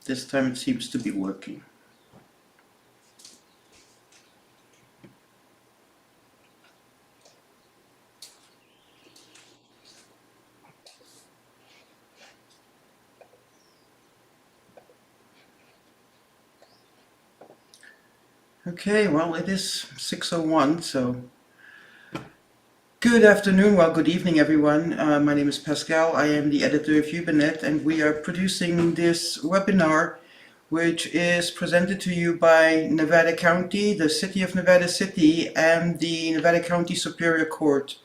This time it seems to be working. Okay, well, it is 6:01, so good afternoon, well, good evening, everyone. My name is Pascal. I am the editor of Ubinet, and we are producing this webinar, which is presented to you by Nevada County, the City of Nevada City, and the Nevada County Superior Court.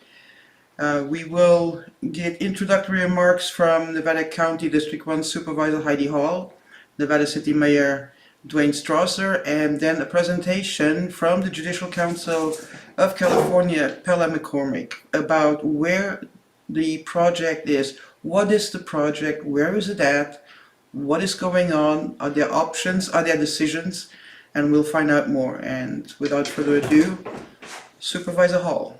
We will get introductory remarks from Nevada County District 1 Supervisor Heidi Hall, Nevada City Mayor Dwayne Strasser, and then a presentation from the Judicial Council of California, Pella McCormick, about where the project is. What is the project? Where is it at? What is going on? Are there options? Are there decisions? And we'll find out more. And without further ado, Supervisor Hall.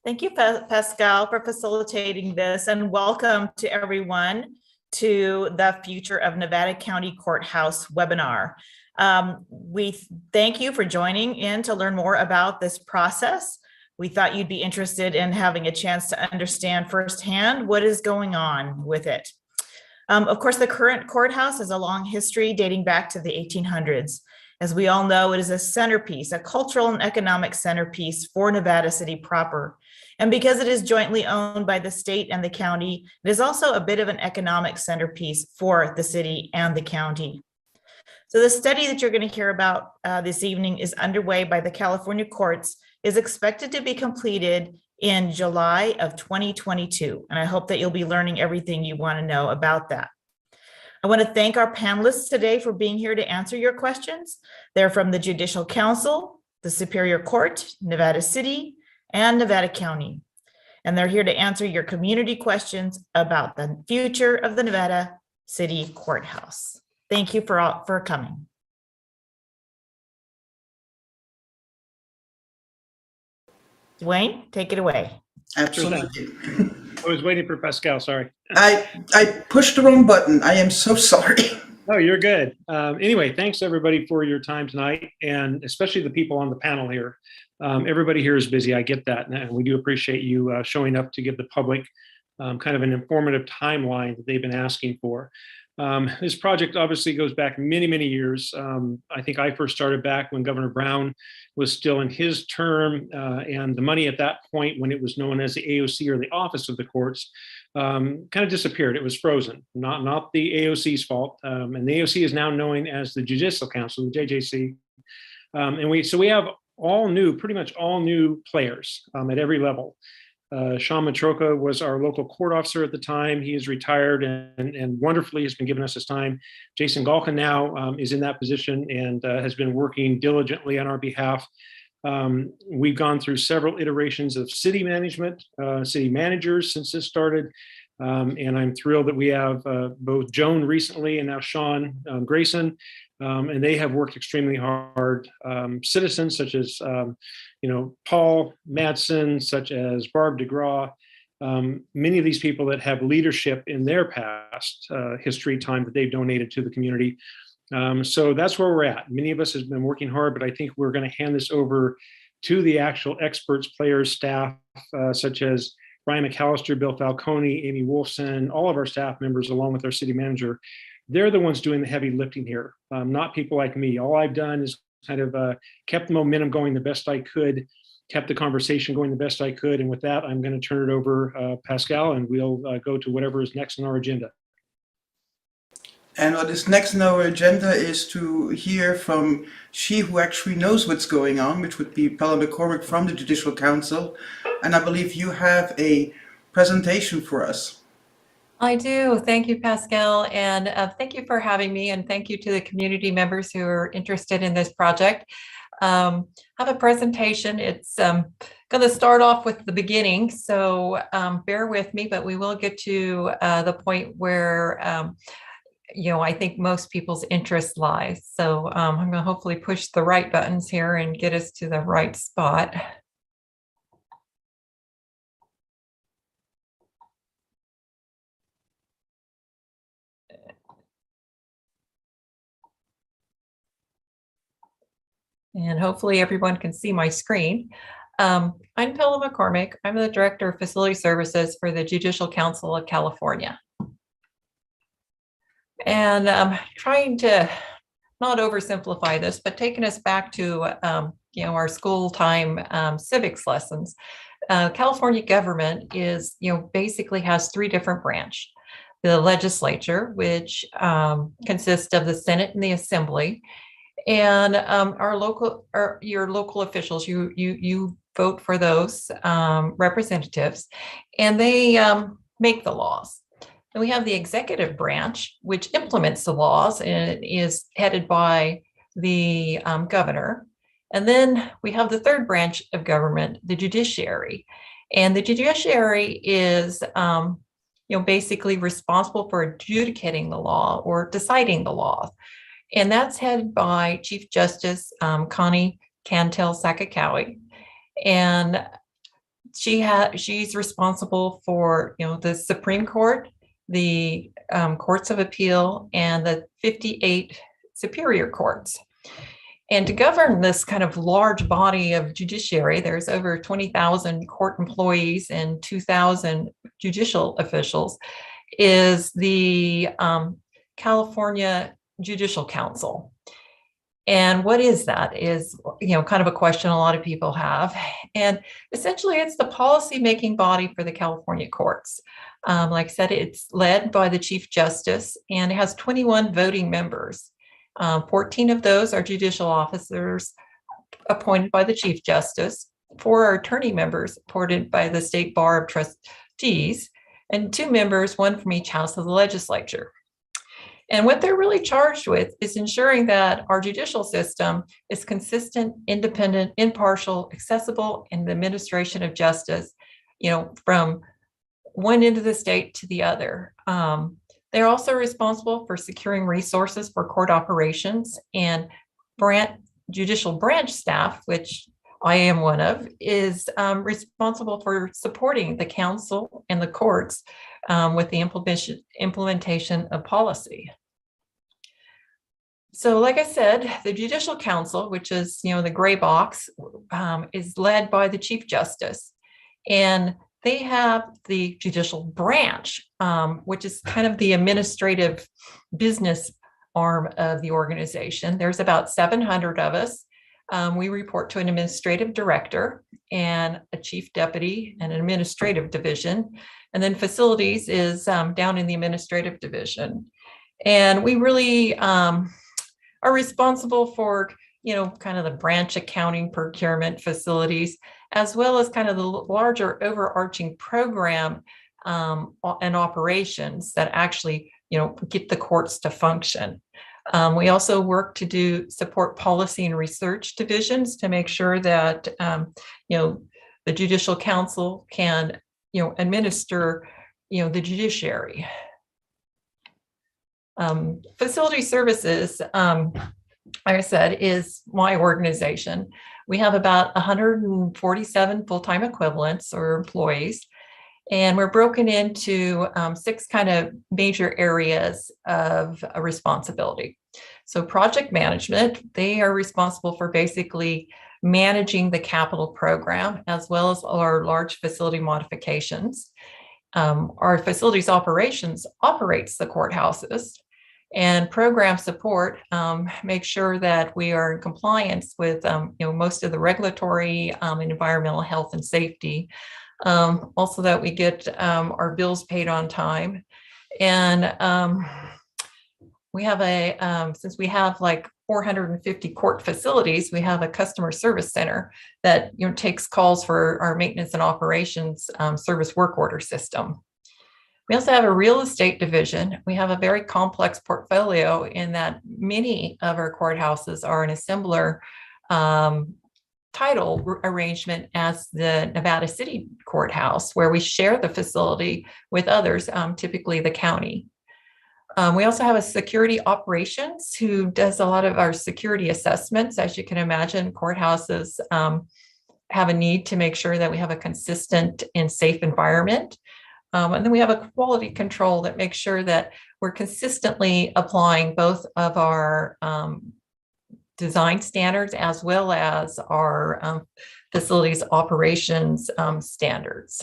Thank you, Pascal, for facilitating this, and welcome to everyone to the Future of Nevada County Courthouse webinar. We thank you for joining in to learn more about this process. We thought you'd be interested in having a chance to understand firsthand what is going on with it. Of course, the current courthouse has a long history dating back to the 1800s. As we all know, it is a centerpiece, a cultural and economic centerpiece for Nevada City proper. And because it is jointly owned by the state and the county, it is also a bit of an economic centerpiece for the city and the county. So the study that you're going to hear about this evening is underway by the California courts, is expected to be completed in July of 2022. And I hope that you'll be learning everything you want to know about that. I want to thank our panelists today for being here to answer your questions. They're from the Judicial Council, the Superior Court, Nevada City, and Nevada County. And they're here to answer your community questions about the future of the Nevada City Courthouse. Thank you for coming. Dwayne, take it away. Absolutely. I was waiting for Pascal, sorry. I pushed the wrong button. I am so sorry. Oh, you're good. Anyway, thanks everybody for your time tonight, and especially the people on the panel here. Everybody here is busy, I get that, and we do appreciate you showing up to give the public kind of an informative timeline that they've been asking for. This project obviously goes back many, many years. I think I first started back when Governor Brown was still in his term, and the money at that point, when it was known as the AOC or the Office of the Courts, kind of disappeared. It was frozen, not the AOC's fault. And the AOC is now known as the Judicial Council, the JJC. And we have pretty much all new players at every level. Sean Matroka was our local court officer at the time. He is retired and wonderfully has been giving us his time. Jason Galkin now is in that position and has been working diligently on our behalf. We've gone through several iterations of city management, city managers since this started. And I'm thrilled that we have both Joan recently and now Sean Grayson, and they have worked extremely hard. Citizens such as, Paul Madsen, such as Barb DeGraw, many of these people that have leadership in their past history time that they've donated to the community. So that's where we're at. Many of us have been working hard, but I think we're going to hand this over to the actual experts, players, staff, such as Brian McAllister, Bill Falcone, Amy Wolfson, all of our staff members, along with our city manager. They're the ones doing the heavy lifting here, not people like me. All I've done is kind of kept the momentum going the best I could, kept the conversation going the best I could. And with that, I'm going to turn it over, Pascal, and we'll go to whatever is next on our agenda. And what is next on our agenda is to hear from she who actually knows what's going on, which would be Pella McCormick from the Judicial Council. And I believe you have a presentation for us. I do. Thank you, Pascal. And thank you for having me. And thank you to the community members who are interested in this project. I have a presentation. It's going to start off with the beginning. So bear with me, but we will get to the point where I think most people's interest lies. So I'm going to hopefully push the right buttons here and get us to the right spot. and hopefully everyone can see my screen. I'm Pella McCormick. I'm the Director of Facility Services for the Judicial Council of California. And I'm trying to not oversimplify this, but taking us back to our school time civics lessons. California government is, basically has three different branches. The legislature, which consists of the Senate and the Assembly, and your local officials. You vote for those representatives, and they make the laws. And we have the executive branch, which implements the laws, and it is headed by the governor. And then we have the third branch of government, the judiciary. And the judiciary is, basically responsible for adjudicating the law or deciding the law. And that's headed by Chief Justice Connie Cantel-Sakakawi. And she's responsible for, the Supreme Court, the courts of appeal, and the 58 superior courts. And to govern this kind of large body of judiciary, there's over 20,000 court employees and 2,000 judicial officials, is the California Judicial Council. And what is that is, kind of a question a lot of people have. And essentially, it's the policy-making body for the California courts. Like I said, it's led by the Chief Justice, and it has 21 voting members. 14 of those are judicial officers appointed by the Chief Justice. 4 are attorney members appointed by the State Bar of Trustees, and 2 members, 1 from each house of the legislature. And what they're really charged with is ensuring that our judicial system is consistent, independent, impartial, accessible, and the administration of justice, from one end of the state to the other. They're also responsible for securing resources for court operations, and judicial branch staff, which I am one of, is responsible for supporting the council and the courts with the implementation of policy. So like I said, the Judicial Council, which is, the gray box, is led by the Chief Justice. And they have the judicial branch, which is kind of the administrative business arm of the organization. There's about 700 of us. We report to an administrative director and a chief deputy and an administrative division. And then facilities is down in the administrative division. And we really are responsible for, kind of the branch accounting, procurement, facilities, as well as kind of the larger overarching program and operations that actually, get the courts to function. We also work to support policy and research divisions to make sure that, the Judicial Council can, administer, the judiciary. Facility services, like I said, is my organization. We have about 147 full-time equivalents or employees, and we're broken into 6 kind of major areas of responsibility. So project management, they are responsible for basically managing the capital program as well as our large facility modifications. Our facilities operations operates the courthouses, and program support makes sure that we are in compliance with most of the regulatory and environmental health and safety. Also that we get our bills paid on time. And we have since we have like 450 court facilities, we have a customer service center that takes calls for our maintenance and operations service work order system. We also have a real estate division. We have a very complex portfolio in that many of our courthouses are in a similar title arrangement as the Nevada City Courthouse, where we share the facility with others, typically the county. We also have a security operations who does a lot of our security assessments. As you can imagine, courthouses have a need to make sure that we have a consistent and safe environment. And then we have a quality control that makes sure that we're consistently applying both of our design standards as well as our facilities operations standards.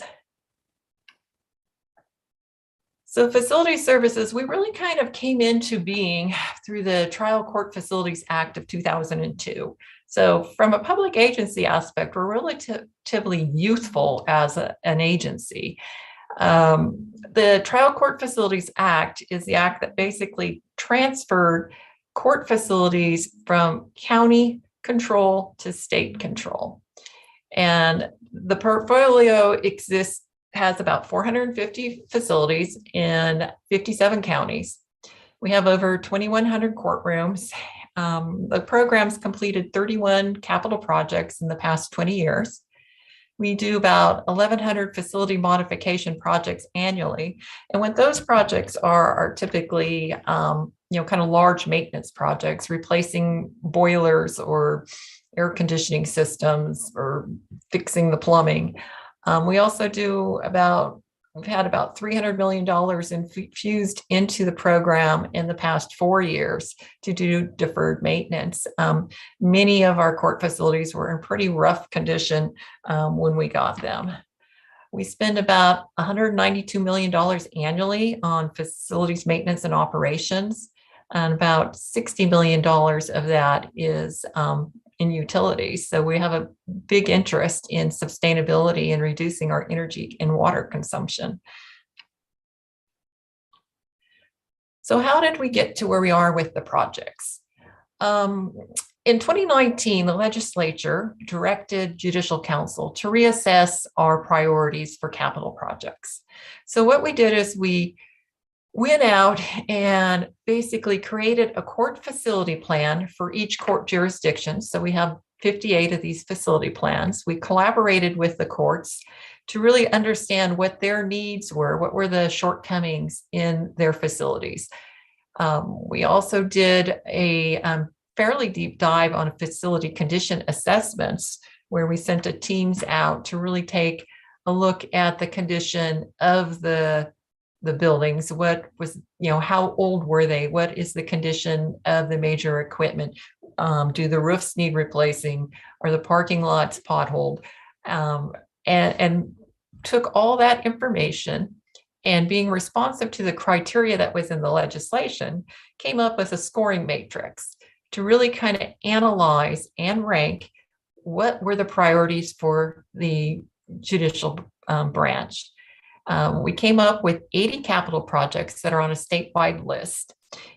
So facility services, we really kind of came into being through the Trial Court Facilities Act of 2002. So from a public agency aspect, we're relatively youthful as an agency. The Trial Court Facilities Act is the act that basically transferred court facilities from county control to state control. And the portfolio has about 450 facilities in 57 counties. We have over 2,100 courtrooms. The program's completed 31 capital projects in the past 20 years. We do about 1,100 facility modification projects annually. And what those projects are typically, kind of large maintenance projects, replacing boilers or air conditioning systems or fixing the plumbing. We also we've had about $300 million infused into the program in the past 4 years to do deferred maintenance. Many of our court facilities were in pretty rough condition when we got them. We spend about $192 million annually on facilities maintenance and operations, and about $60 million of that is in utilities. So we have a big interest in sustainability and reducing our energy and water consumption. So how did we get to where we are with the projects? In 2019, the legislature directed Judicial Council to reassess our priorities for capital projects. So what we did is we went out and basically created a court facility plan for each court jurisdiction. So we have 58 of these facility plans. We collaborated with the courts to really understand what their needs were, what were the shortcomings in their facilities. We also did a fairly deep dive on facility condition assessments, where we sent teams out to really take a look at the condition of the buildings. What was, how old were they? What is the condition of the major equipment? Do the roofs need replacing? Are the parking lots potholed? And took all that information, and being responsive to the criteria that was in the legislation, came up with a scoring matrix to really kind of analyze and rank what were the priorities for the judicial branch. We came up with 80 capital projects that are on a statewide list.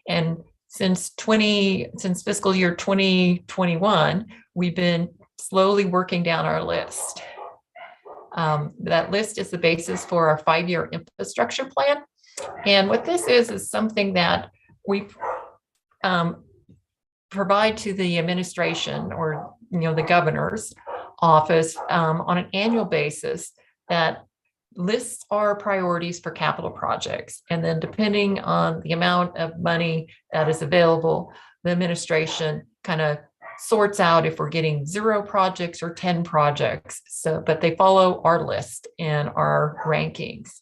And since fiscal year 2021, we've been slowly working down our list. That list is the basis for our 5-year infrastructure plan. And what this is something that we provide to the administration, or the governor's office on an annual basis, that lists our priorities for capital projects. And then depending on the amount of money that is available, the administration kind of sorts out if we're getting 0 projects or 10 projects. So, but they follow our list and our rankings.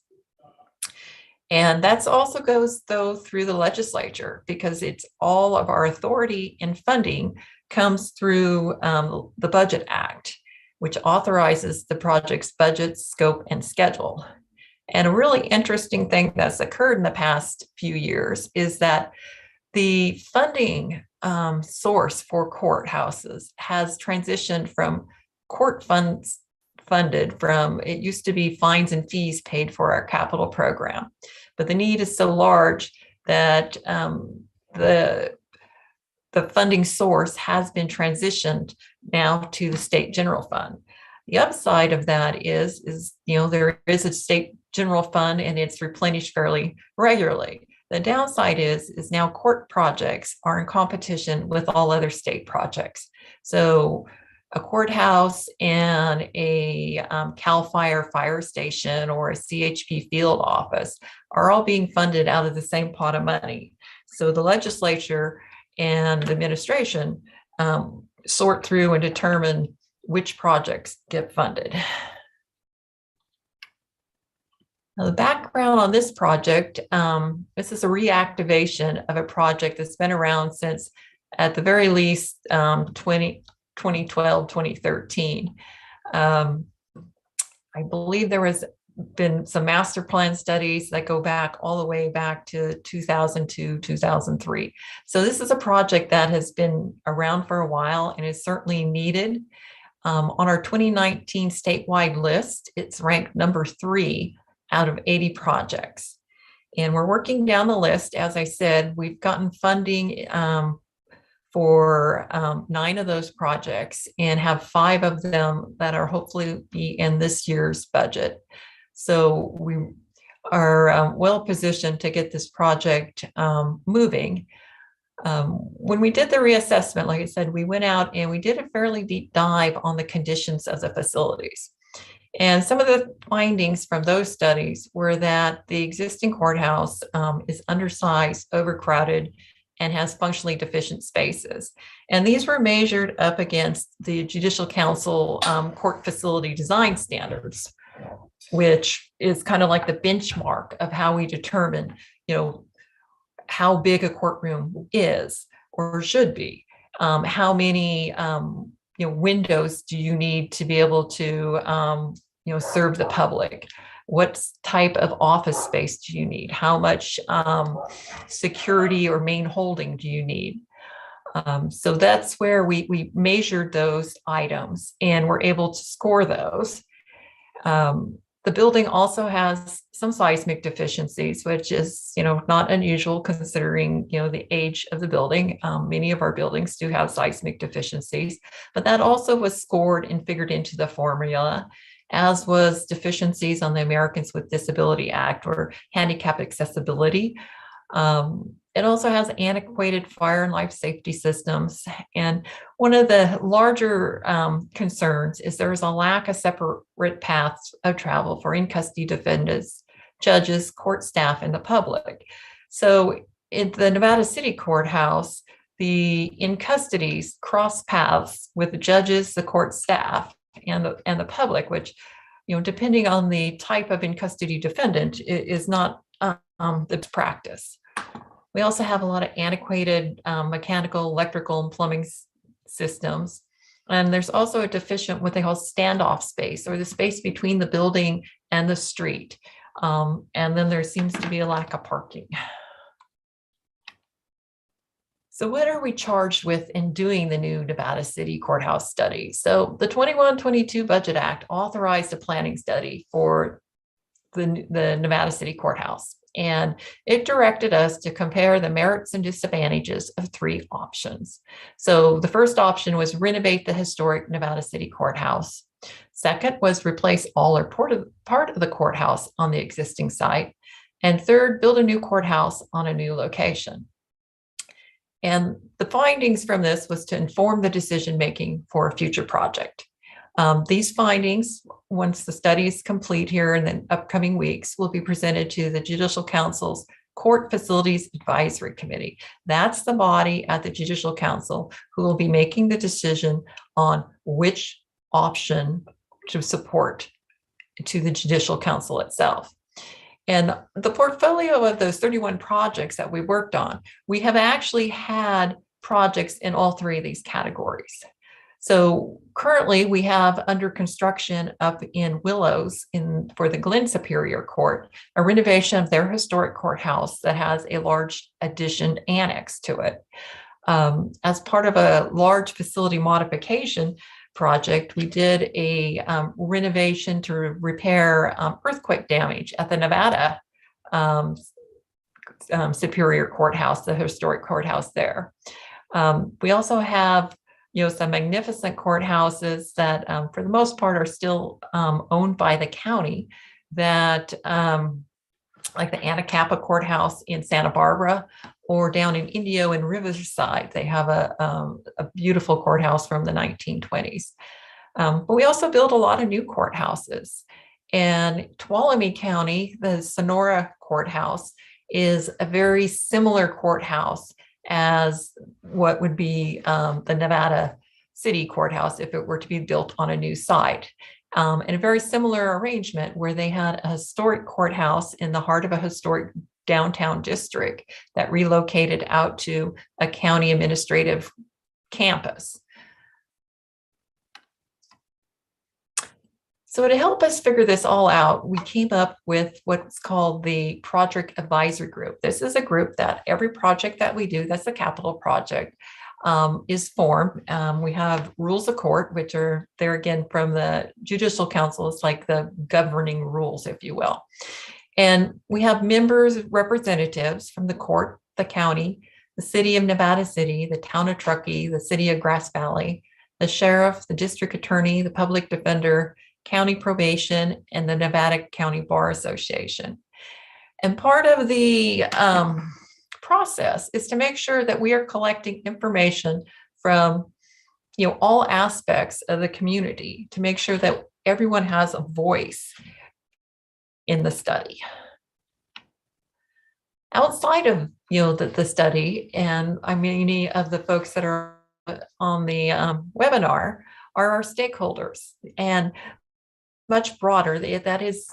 And that's also goes though through the legislature, because it's all of our authority and funding comes through the Budget Act, which authorizes the project's budget, scope, and schedule. And a really interesting thing that's occurred in the past few years is that the funding source for courthouses has transitioned from court funds funded from, it used to be fines and fees paid for our capital program. But the need is so large that the funding source has been transitioned now to the state general fund. The upside of that is there is a state general fund and it's replenished fairly regularly. The downside is now court projects are in competition with all other state projects. So a courthouse and a CAL FIRE fire station or a CHP field office are all being funded out of the same pot of money. So the legislature and the administration sort through and determine which projects get funded. Now, the background on this project, this is a reactivation of a project that's been around since at the very least 2012, 2013. I believe there was been some master plan studies that go back all the way back to 2002, 2003. So this is a project that has been around for a while and is certainly needed. On our 2019 statewide list, it's ranked number 3 out of 80 projects. And we're working down the list. As I said, we've gotten funding for 9 of those projects and have 5 of them that are hopefully be in this year's budget. So we are well positioned to get this project moving. When we did the reassessment, like I said, we went out and we did a fairly deep dive on the conditions of the facilities. And some of the findings from those studies were that the existing courthouse is undersized, overcrowded, and has functionally deficient spaces. And these were measured up against the Judicial Council court facility design standards, which is kind of like the benchmark of how we determine, how big a courtroom is or should be. How many, windows do you need to be able to, serve the public? What type of office space do you need? How much security or main holding do you need? So that's where we measured those items and were able to score those. The building also has some seismic deficiencies, which is, not unusual considering, the age of the building. Many of our buildings do have seismic deficiencies, but that also was scored and figured into the formula, as was deficiencies on the Americans with Disability Act or handicap accessibility. It also has antiquated fire and life safety systems. And one of the larger concerns is there is a lack of separate paths of travel for in-custody defendants, judges, court staff, and the public. So in the Nevada City Courthouse, the in-custodies cross paths with the judges, the court staff, and the public, which, depending on the type of in-custody defendant, is not the practice. We also have a lot of antiquated mechanical, electrical, and plumbing systems. And there's also a deficient what they call standoff space, or the space between the building and the street. And then there seems to be a lack of parking. So what are we charged with in doing the new Nevada City Courthouse study? So the 21-22 Budget Act authorized a planning study for the Nevada City Courthouse. And it directed us to compare the merits and disadvantages of 3 options. So the first option was renovate the historic Nevada City Courthouse. Second was replace all or part of the courthouse on the existing site. And third, build a new courthouse on a new location. And the findings from this was to inform the decision-making for a future project. These findings, once the study is complete here in the upcoming weeks, will be presented to the Judicial Council's Court Facilities Advisory Committee. That's the body at the Judicial Council who will be making the decision on which option to support to the Judicial Council itself. And the portfolio of those 31 projects that we worked on, we have actually had projects in all 3 of these categories. So currently we have under construction up in Willows for the Glen Superior Court, a renovation of their historic courthouse that has a large addition annex to it. As part of a large facility modification project, we did a renovation to repair earthquake damage at the Nevada Superior Courthouse, the historic courthouse there. We also have some magnificent courthouses that for the most part are still owned by the county, that like the Anacapa Courthouse in Santa Barbara, or down in Indio and Riverside. They have a beautiful courthouse from the 1920s. But we also build a lot of new courthouses. And Tuolumne County, the Sonora Courthouse, is a very similar courthouse as what would be the Nevada City Courthouse if it were to be built on a new site. And a very similar arrangement where they had a historic courthouse in the heart of a historic downtown district that relocated out to a county administrative campus. So to help us figure this all out, we came up with what's called the Project Advisory Group. This is a group that every project that we do, that's a capital project, is formed. We have rules of court, which are there again from the Judicial Council. It's like the governing rules, if you will. And we have members, representatives from the court, the county, the city of Nevada City, the town of Truckee, the city of Grass Valley, the sheriff, the district attorney, the public defender, county probation, and the Nevada County Bar Association. And part of the process is to make sure that we are collecting information from all aspects of the community to make sure that everyone has a voice in the study. Outside of the study, and many of the folks that are on the webinar are our stakeholders, and much broader. That is,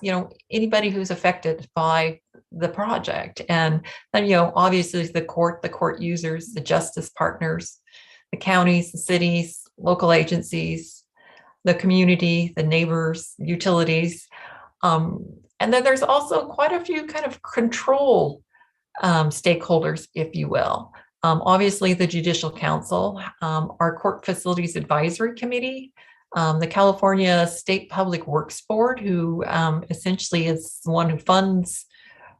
anybody who's affected by the project. And then, obviously the court users, the justice partners, the counties, the cities, local agencies, the community, the neighbors, utilities. And then there's also quite a few kind of control stakeholders, if you will. Obviously the Judicial Council, our Court Facilities Advisory Committee, the California State Public Works Board, who essentially is the one who funds,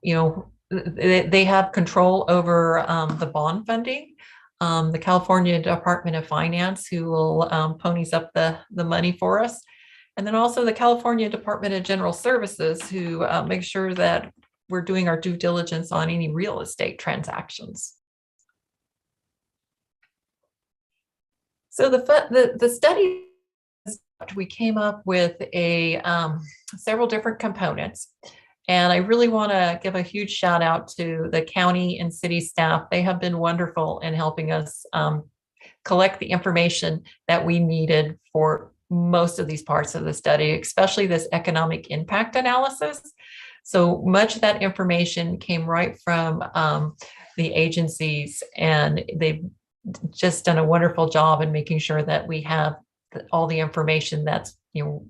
they have control over the bond funding. The California Department of Finance, who will ponies up the money for us. And then also the California Department of General Services, who make sure that we're doing our due diligence on any real estate transactions. So the study, we came up with several different components, and I really want to give a huge shout out to the county and city staff. They have been wonderful in helping us collect the information that we needed for most of these parts of the study, especially this economic impact analysis. So much of that information came right from the agencies, and they've just done a wonderful job in making sure that we have all the information that's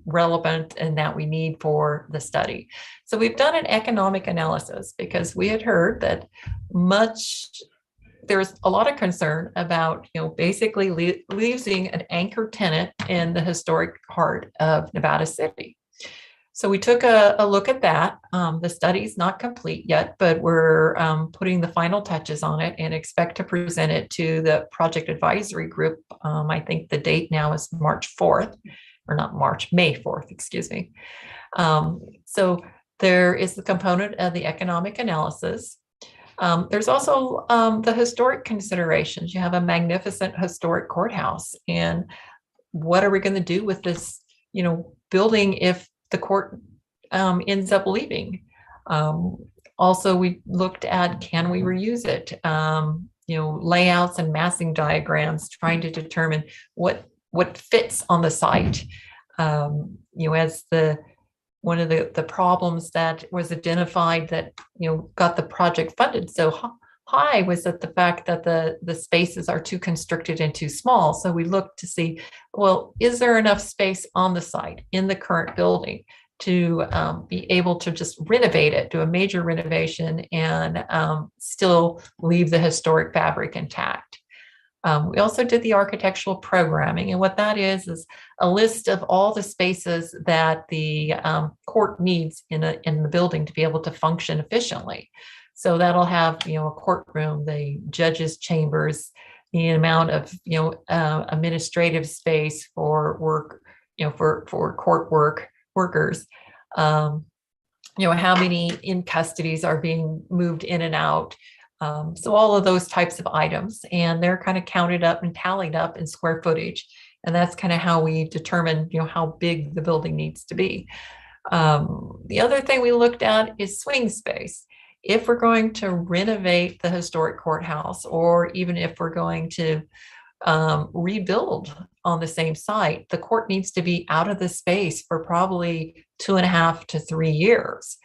relevant and that we need for the study. So we've done an economic analysis because we had heard that there's a lot of concern about basically losing an anchor tenant in the historic heart of Nevada City. So we took a look at that. The study's not complete yet, but we're putting the final touches on it and expect to present it to the Project Advisory Group. I think the date now is March 4th, or not March, May 4th, excuse me. So there is the component of the economic analysis. There's also the historic considerations. You have a magnificent historic courthouse, and what are we going to do with this, building if the court ends up leaving? Also, we looked at, can we reuse it? Layouts and massing diagrams, trying to determine what fits on the site. As one of the problems that was identified that got the project funded so high was that the fact that the spaces are too constricted and too small. So we looked to see, well, is there enough space on the site in the current building to be able to just renovate it, do a major renovation, and still leave the historic fabric intact. We also did the architectural programming, and what that is a list of all the spaces that the court needs in the building to be able to function efficiently. So that'll have, a courtroom, the judges' chambers, the amount of, administrative space for work, for court workers, how many in custodies are being moved in and out. So all of those types of items, and they're kind of counted up and tallied up in square footage. And that's kind of how we determine, how big the building needs to be. The other thing we looked at is swing space. If we're going to renovate the historic courthouse, or even if we're going to rebuild on the same site, the court needs to be out of the space for probably 2.5 to 3 years.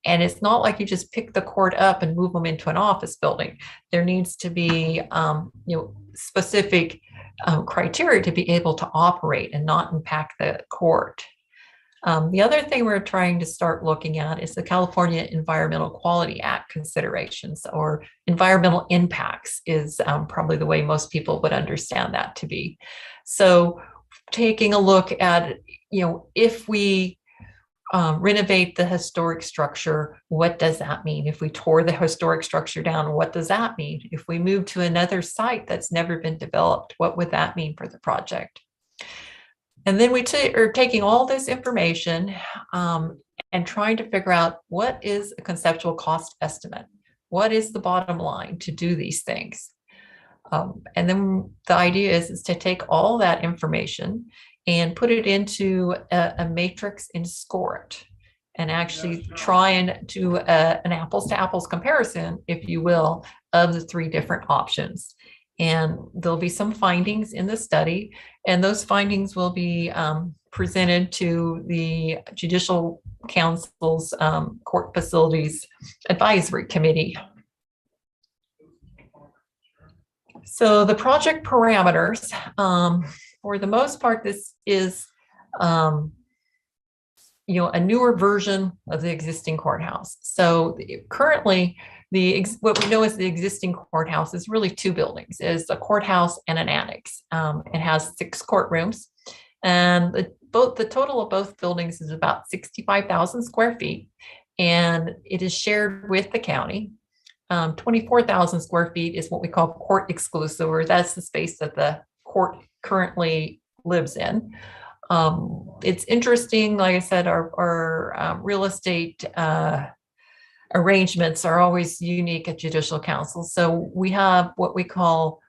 And it's not like you just pick the court up and move them into an office building. There needs to be, specific criteria to be able to operate and not impact the court. The other thing we're trying to start looking at is the California Environmental Quality Act considerations, or environmental impacts is probably the way most people would understand that to be. So taking a look at, if we renovate the historic structure, what does that mean? If we tore the historic structure down, what does that mean? If we move to another site that's never been developed, what would that mean for the project? And then we are taking all this information and trying to figure out what is a conceptual cost estimate? What is the bottom line to do these things? And then the idea is to take all that information and put it into a matrix and score it, and actually try and do an apples to apples comparison, if you will, of the three different options. And there'll be some findings in the study, and those findings will be presented to the Judicial Council's Court Facilities Advisory Committee. So the project parameters, for the most part, this is a newer version of the existing courthouse. So currently, what we know as the existing courthouse is really two buildings: is a courthouse and an annex. It has 6 courtrooms, and the total of both buildings is about 65,000 square feet, and it is shared with the county. 24,000 square feet is what we call court exclusive, or that's the space that the court currently lives in. It's interesting, like I said, our real estate arrangements are always unique at Judicial Council. So we have what we call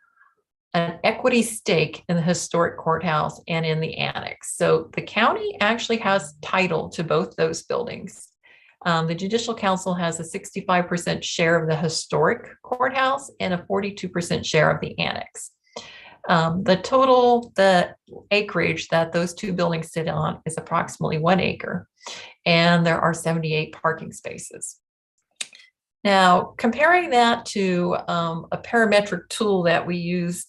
an equity stake in the historic courthouse and in the annex. So the county actually has title to both those buildings. The Judicial Council has a 65% share of the historic courthouse and a 42% share of the annex. The acreage that those two buildings sit on is approximately 1 acre, and there are 78 parking spaces. Now, comparing that to a parametric tool that we use,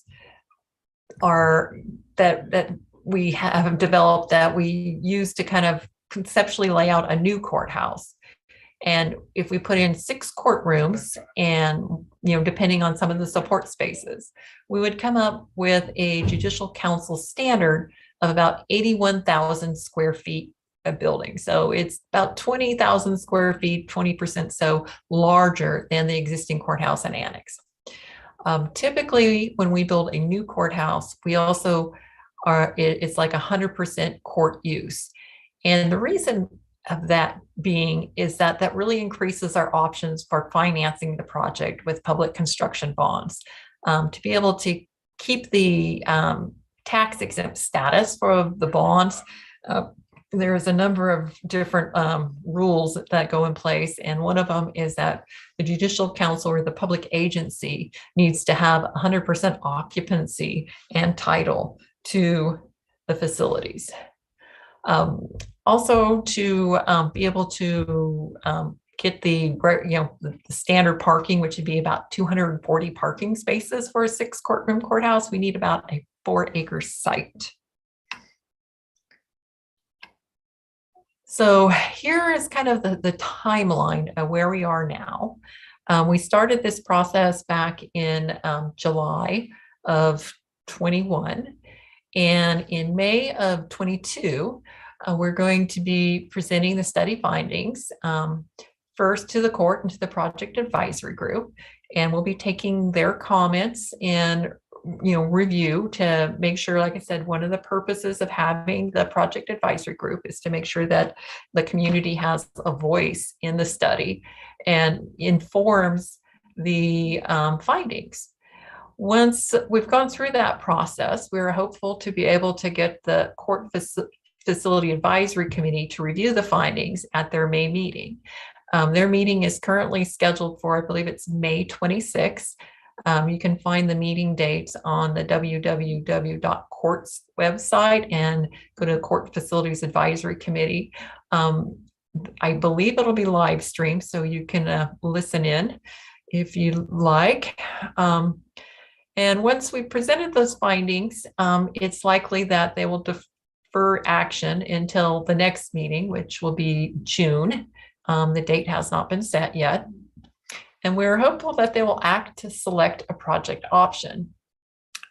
that we have developed, that we use to kind of conceptually lay out a new courthouse. And if we put in 6 courtrooms and, depending on some of the support spaces, we would come up with a Judicial Council standard of about 81,000 square feet of building. So it's about 20,000 square feet, 20% so larger than the existing courthouse and annex. Typically, when we build a new courthouse, we also it's like 100% court use. And the reason of that being is that really increases our options for financing the project with public construction bonds. To be able to keep the tax exempt status for the bonds, there's a number of different rules that go in place. And one of them is that the Judicial Council, or the public agency, needs to have 100% occupancy and title to the facilities. Also, to be able to get the standard parking, which would be about 240 parking spaces for a 6 courtroom courthouse, we need about a 4-acre site. So here is kind of the timeline of where we are now. We started this process back in July of 21, and in May of 22, we're going to be presenting the study findings first to the court and to the project advisory group, and we'll be taking their comments and review to make sure, like I said, one of the purposes of having the project advisory group is to make sure that the community has a voice in the study and informs the findings. Once we've gone through that process, we're hopeful to be able to get the Court Facility Advisory Committee to review the findings at their May meeting. Their meeting is currently scheduled for, I believe it's May 26th. You can find the meeting dates on the www.court's website and go to the Court Facilities Advisory Committee. I believe it'll be live streamed, so you can listen in if you like. And once we presented those findings, it's likely that they will defer action until the next meeting, which will be June. The date has not been set yet. And we're hopeful that they will act to select a project option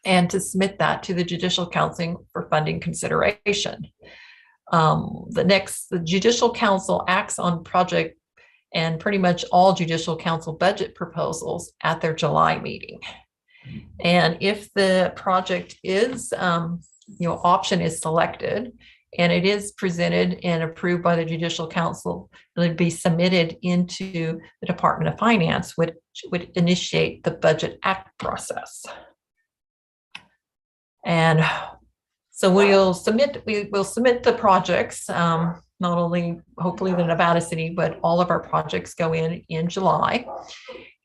and to submit that to the Judicial Council for funding consideration. The Judicial Council acts on project and pretty much all Judicial Council budget proposals at their July meeting. And if the project is, option is selected and it is presented and approved by the Judicial Council, it would be submitted into the Department of Finance, which would initiate the Budget Act process. And so we'll submit the projects, not only hopefully the Nevada City, but all of our projects go in July.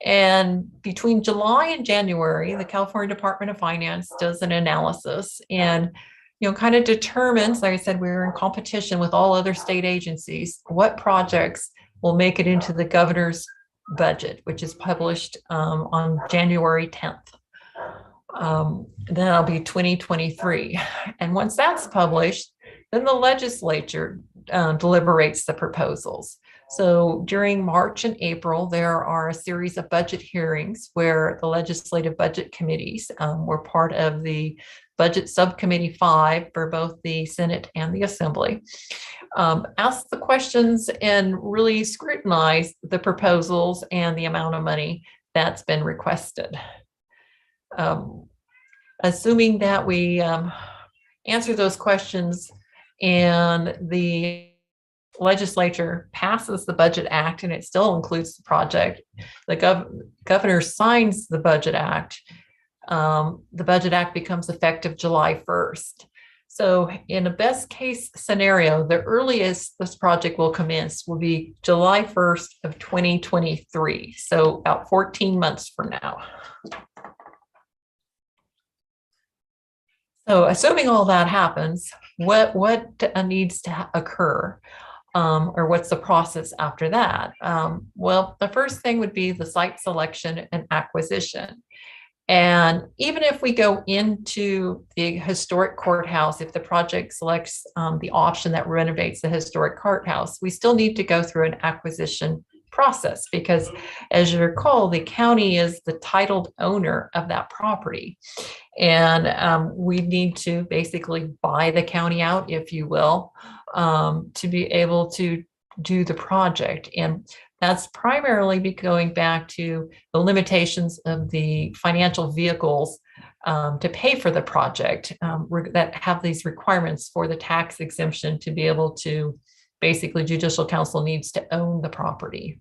And between July and January, the California Department of Finance does an analysis and, kind of determines, like I said, we're in competition with all other state agencies, what projects will make it into the governor's budget, which is published on January 10th. Then that'll be 2023. And once that's published, then the legislature deliberates the proposals. So during March and April, there are a series of budget hearings where the legislative budget committees were part of the Budget Subcommittee 5 for both the Senate and the Assembly. Ask the questions and really scrutinize the proposals and the amount of money that's been requested. Assuming that we answer those questions and the legislature passes the Budget Act and it still includes the project, the governor signs the Budget Act, the Budget Act becomes effective July 1st. So in a best case scenario, the earliest this project will commence will be July 1st of 2023. So about 14 months from now. So assuming all that happens, what needs to occur? Or what's the process after that? Well, the first thing would be the site selection and acquisition. And even if we go into the historic courthouse, if the project selects the option that renovates the historic courthouse, we still need to go through an acquisition process because, as you recall, the county is the titled owner of that property. And we need to basically buy the county out, if you will, to be able to do the project. And that's primarily going back to the limitations of the financial vehicles to pay for the project that have these requirements for the tax exemption to be able to, basically, Judicial Council needs to own the property.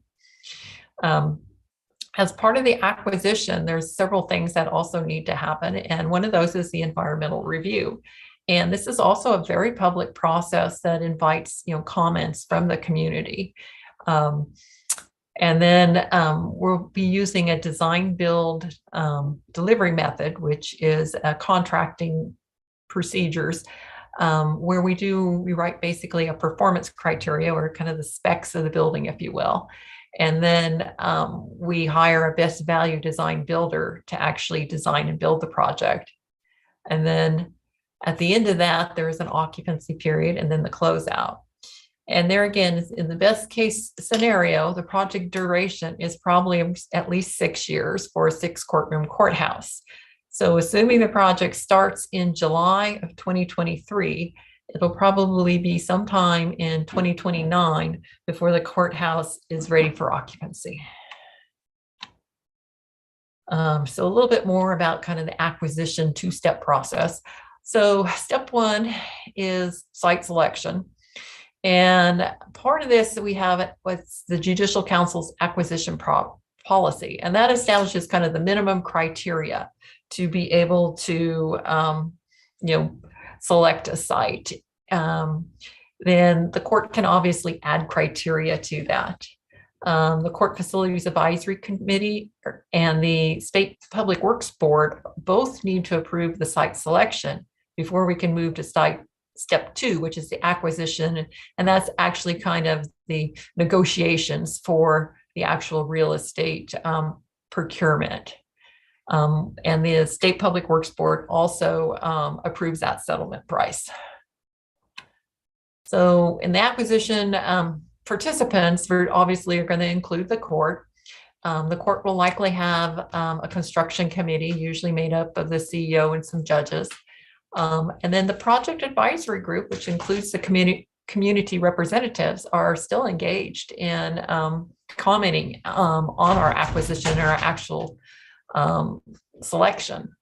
As part of the acquisition, there's several things that also need to happen. And one of those is the environmental review. And this is also a very public process that invites, comments from the community. And then we'll be using a design build delivery method, which is contracting procedures where we write basically a performance criteria or kind of the specs of the building, if you will. And then we hire a best value design builder to actually design and build the project. And then at the end of that, there's an occupancy period and then the closeout. And there again, in the best case scenario, the project duration is probably at least 6 years for a 6-courtroom courthouse. So assuming the project starts in July of 2023, it'll probably be sometime in 2029 before the courthouse is ready for occupancy. So a little bit more about kind of the acquisition 2-step process. So step 1 is site selection. And part of this that we have what's the Judicial Council's acquisition policy, and that establishes kind of the minimum criteria to be able to, select a site. Then the court can obviously add criteria to that. The Court Facilities Advisory Committee and the State Public Works Board both need to approve the site selection before we can move to site step 2, which is the acquisition, and that's actually kind of the negotiations for the actual real estate procurement. And the State Public Works Board also approves that settlement price. So in the acquisition, participants obviously are going to include the court. The court will likely have a construction committee, usually made up of the CEO and some judges. And then the project advisory group, which includes the community representatives, are still engaged in commenting on our acquisition and our actual selection.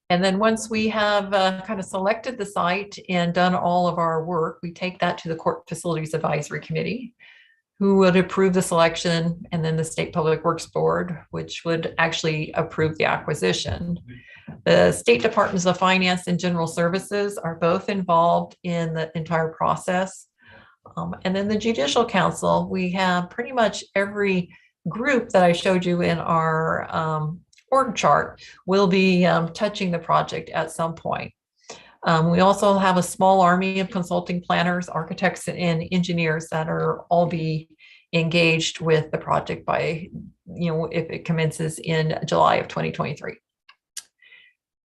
And then once we have kind of selected the site and done all of our work, we take that to the Court Facilities Advisory Committee, who would approve the selection, and then the State Public Works Board, which would actually approve the acquisition. The State Departments of Finance and General Services are both involved in the entire process. And then the Judicial Council, we have pretty much every group that I showed you in our org chart will be touching the project at some point. We also have a small army of consulting planners, architects, and engineers that are all be engaged with the project by, if it commences in July of 2023.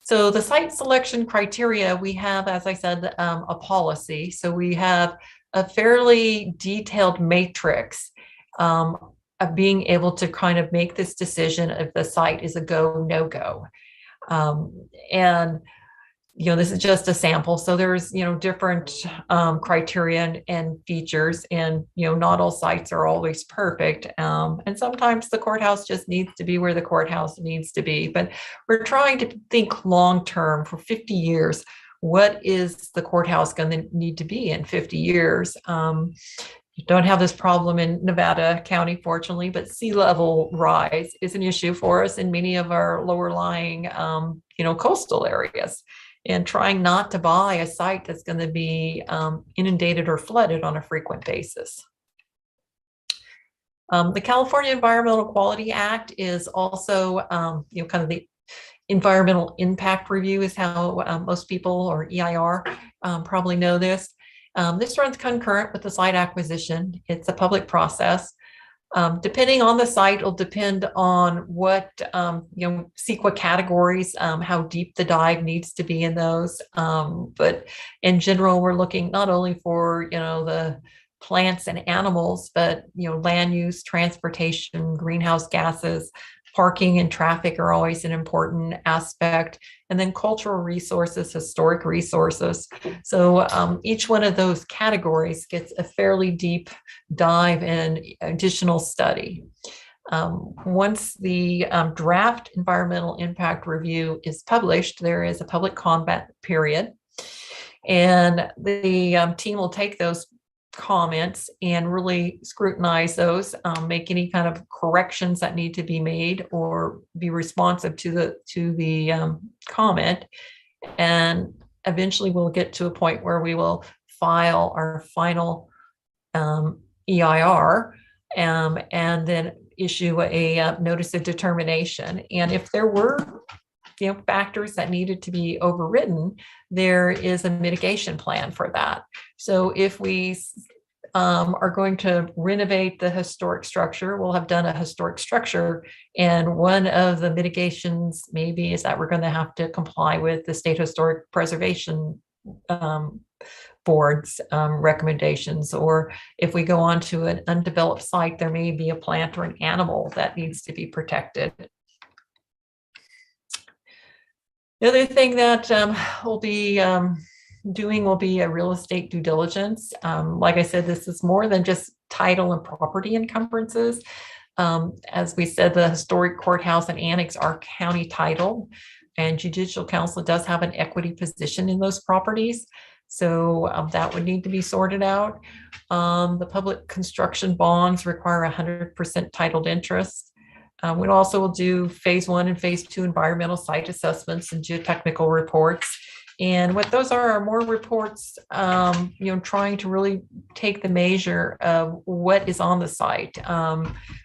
So the site selection criteria, we have, as I said, a policy. So we have a fairly detailed matrix of being able to kind of make this decision if the site is a go, no go. And this is just a sample. So there's, different criteria and features, and, not all sites are always perfect. And sometimes the courthouse just needs to be where the courthouse needs to be. But we're trying to think long-term for 50 years. What is the courthouse going to need to be in 50 years? You don't have this problem in Nevada County, fortunately, but sea level rise is an issue for us in many of our lower lying, coastal areas. And trying not to buy a site that's going to be inundated or flooded on a frequent basis. The California Environmental Quality Act is also, kind of the environmental impact review is how most people, or EIR, probably know this. This runs concurrent with the site acquisition. It's a public process. Depending on the site, it'll depend on what, CEQA categories, how deep the dive needs to be in those. But in general, we're looking not only for, the plants and animals, but, land use, transportation, greenhouse gases, parking and traffic are always an important aspect. And then cultural resources, historic resources. So each one of those categories gets a fairly deep dive and additional study. Once the draft environmental impact review is published, there is a public comment period. And the team will take those comments and really scrutinize those, make any kind of corrections that need to be made or be responsive to the comment. And eventually we'll get to a point where we will file our final EIR and then issue a notice of determination. And if there were factors that needed to be overridden, there is a mitigation plan for that. So if we are going to renovate the historic structure, we'll have done a historic structure. And one of the mitigations maybe is that we're going to have to comply with the State Historic Preservation Board's recommendations. Or if we go on to an undeveloped site, there may be a plant or an animal that needs to be protected. The other thing that we'll be doing will be a real estate due diligence. Like I said, this is more than just title and property encumbrances. As we said, the historic courthouse and annex are county titled, and Judicial Council does have an equity position in those properties. So that would need to be sorted out. The public construction bonds require 100% titled interest. We also will do phase 1 and phase 2 environmental site assessments and geotechnical reports. And what those are more reports, trying to really take the measure of what is on the site.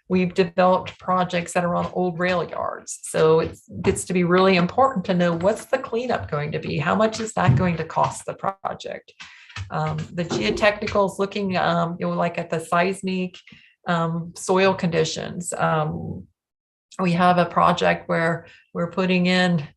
We've developed projects that are on old rail yards. So it gets to be really important to know what's the cleanup going to be? How much is that going to cost the project? The geotechnical is looking, like at the seismic soil conditions. We have a project where we're putting in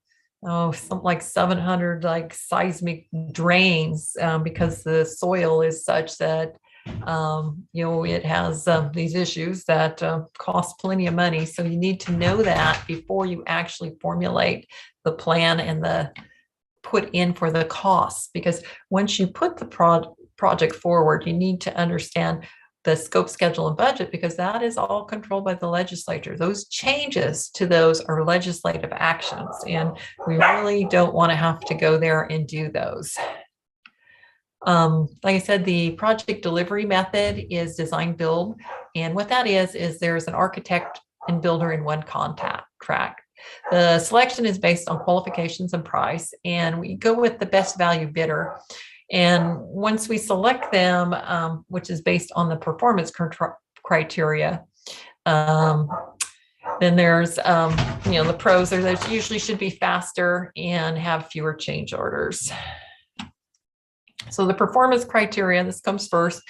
something like 700 like seismic drains because the soil is such that it has these issues that cost plenty of money. So you need to know that before you actually formulate the plan and the put in for the costs, because once you put the project forward, you need to understand the scope, schedule, and budget, because that is all controlled by the legislature. Those changes to those are legislative actions, and we really don't want to have to go there and do those. Like I said, the project delivery method is design build. And what that is there's an architect and builder in one contract. The selection is based on qualifications and price, and we go with the best value bidder. And once we select them, which is based on the performance criteria, then there's, the pros are that usually should be faster and have fewer change orders. So the performance criteria, this comes first,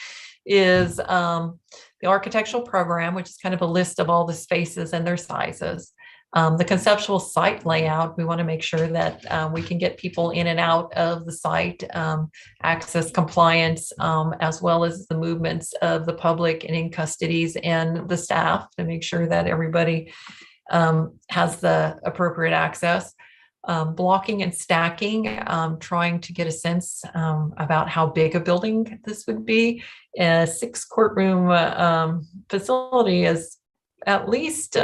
is the architectural program, which is kind of a list of all the spaces and their sizes. The conceptual site layout, we want to make sure that we can get people in and out of the site, access compliance, as well as the movements of the public and in custodies and the staff to make sure that everybody has the appropriate access. Blocking and stacking, trying to get a sense about how big a building this would be. A 6 courtroom facility is at least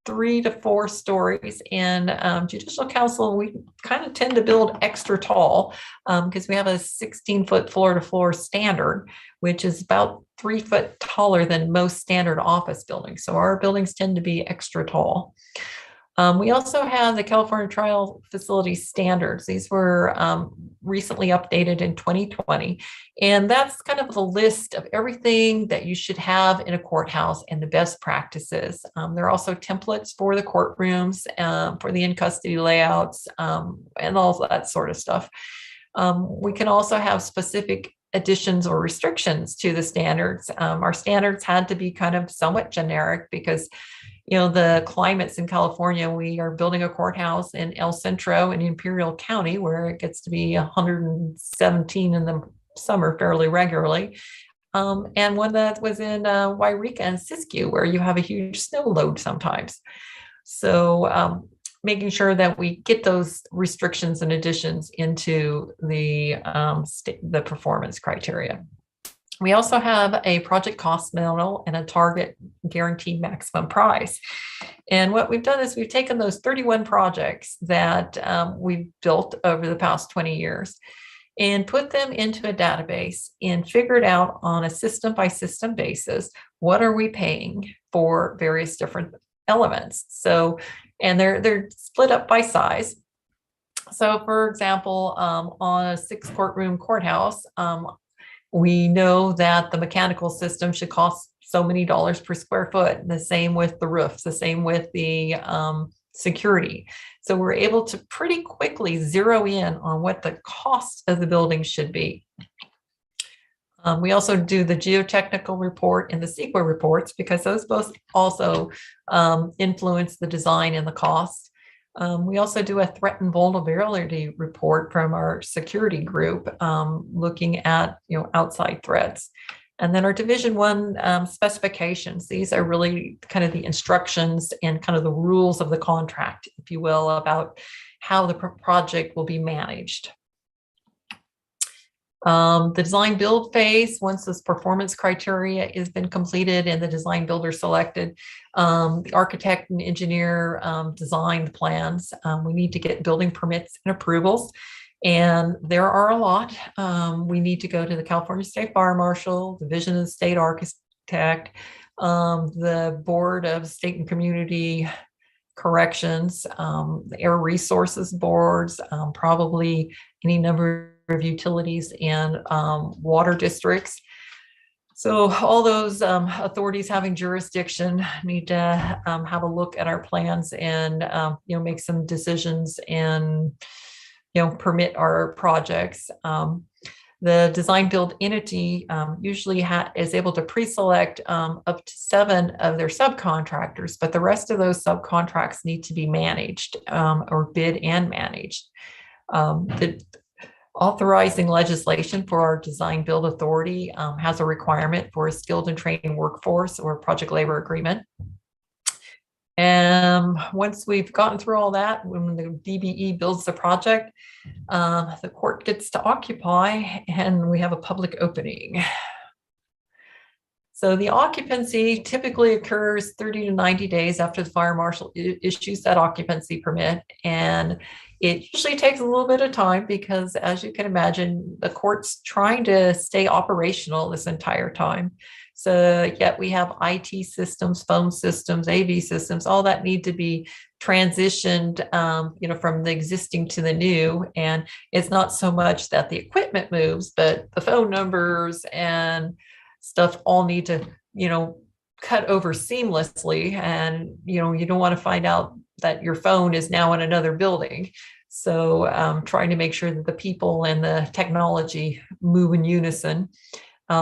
3 to 4 stories. And Judicial Council, we kind of tend to build extra tall because we have a 16-foot floor-to-floor standard, which is about 3 foot taller than most standard office buildings. So our buildings tend to be extra tall. We also have the California Trial Facility Standards. These were recently updated in 2020. And that's kind of the list of everything that you should have in a courthouse and the best practices. There are also templates for the courtrooms, for the in-custody layouts, and all that sort of stuff. We can also have specific additions or restrictions to the standards. Our standards had to be kind of somewhat generic because the climates in California, we are building a courthouse in El Centro in Imperial County, where it gets to be 117 in the summer fairly regularly. And one that was in Wairika and Siskiyou, where you have a huge snow load sometimes. So making sure that we get those restrictions and additions into the performance criteria. We also have a project cost model and a target guaranteed maximum price. And what we've done is we've taken those 31 projects that we've built over the past 20 years and put them into a database and figured out on a system by system basis, what are we paying for various different elements. So, and they're split up by size. So for example, on a 6 courtroom courthouse, we know that the mechanical system should cost so many dollars per square foot. The same with the roofs, the same with the security. So we're able to pretty quickly zero in on what the cost of the building should be. We also do the geotechnical report and the CEQA reports because those both also influence the design and the cost. We also do a threat and vulnerability report from our security group, looking at outside threats. And then our Division 1 specifications. These are really kind of the instructions and kind of the rules of the contract, if you will, about how the project will be managed. The design build phase, once this performance criteria has been completed and the design builder selected, the architect and engineer design the plans. We need to get building permits and approvals, and there are a lot. We need to go to the California State Fire Marshal, Division of the State Architect, the Board of State and Community corrections, the air resources boards, probably any number of utilities and water districts. So all those authorities having jurisdiction need to have a look at our plans and make some decisions and permit our projects. The design build entity usually is able to pre-select up to 7 of their subcontractors, but the rest of those subcontracts need to be managed or bid and managed. The authorizing legislation for our design build authority has a requirement for a skilled and trained workforce or project labor agreement. And once we've gotten through all that, when the DBE builds the project, the court gets to occupy and we have a public opening. So the occupancy typically occurs 30 to 90 days after the fire marshal issues that occupancy permit. And it usually takes a little bit of time because, as you can imagine, the court's trying to stay operational this entire time. So yet we have IT systems, phone systems, AV systems, all that need to be transitioned, from the existing to the new. And it's not so much that the equipment moves, but the phone numbers and stuff all need to, cut over seamlessly. And, you don't want to find out that your phone is now in another building. So trying to make sure that the people and the technology move in unison.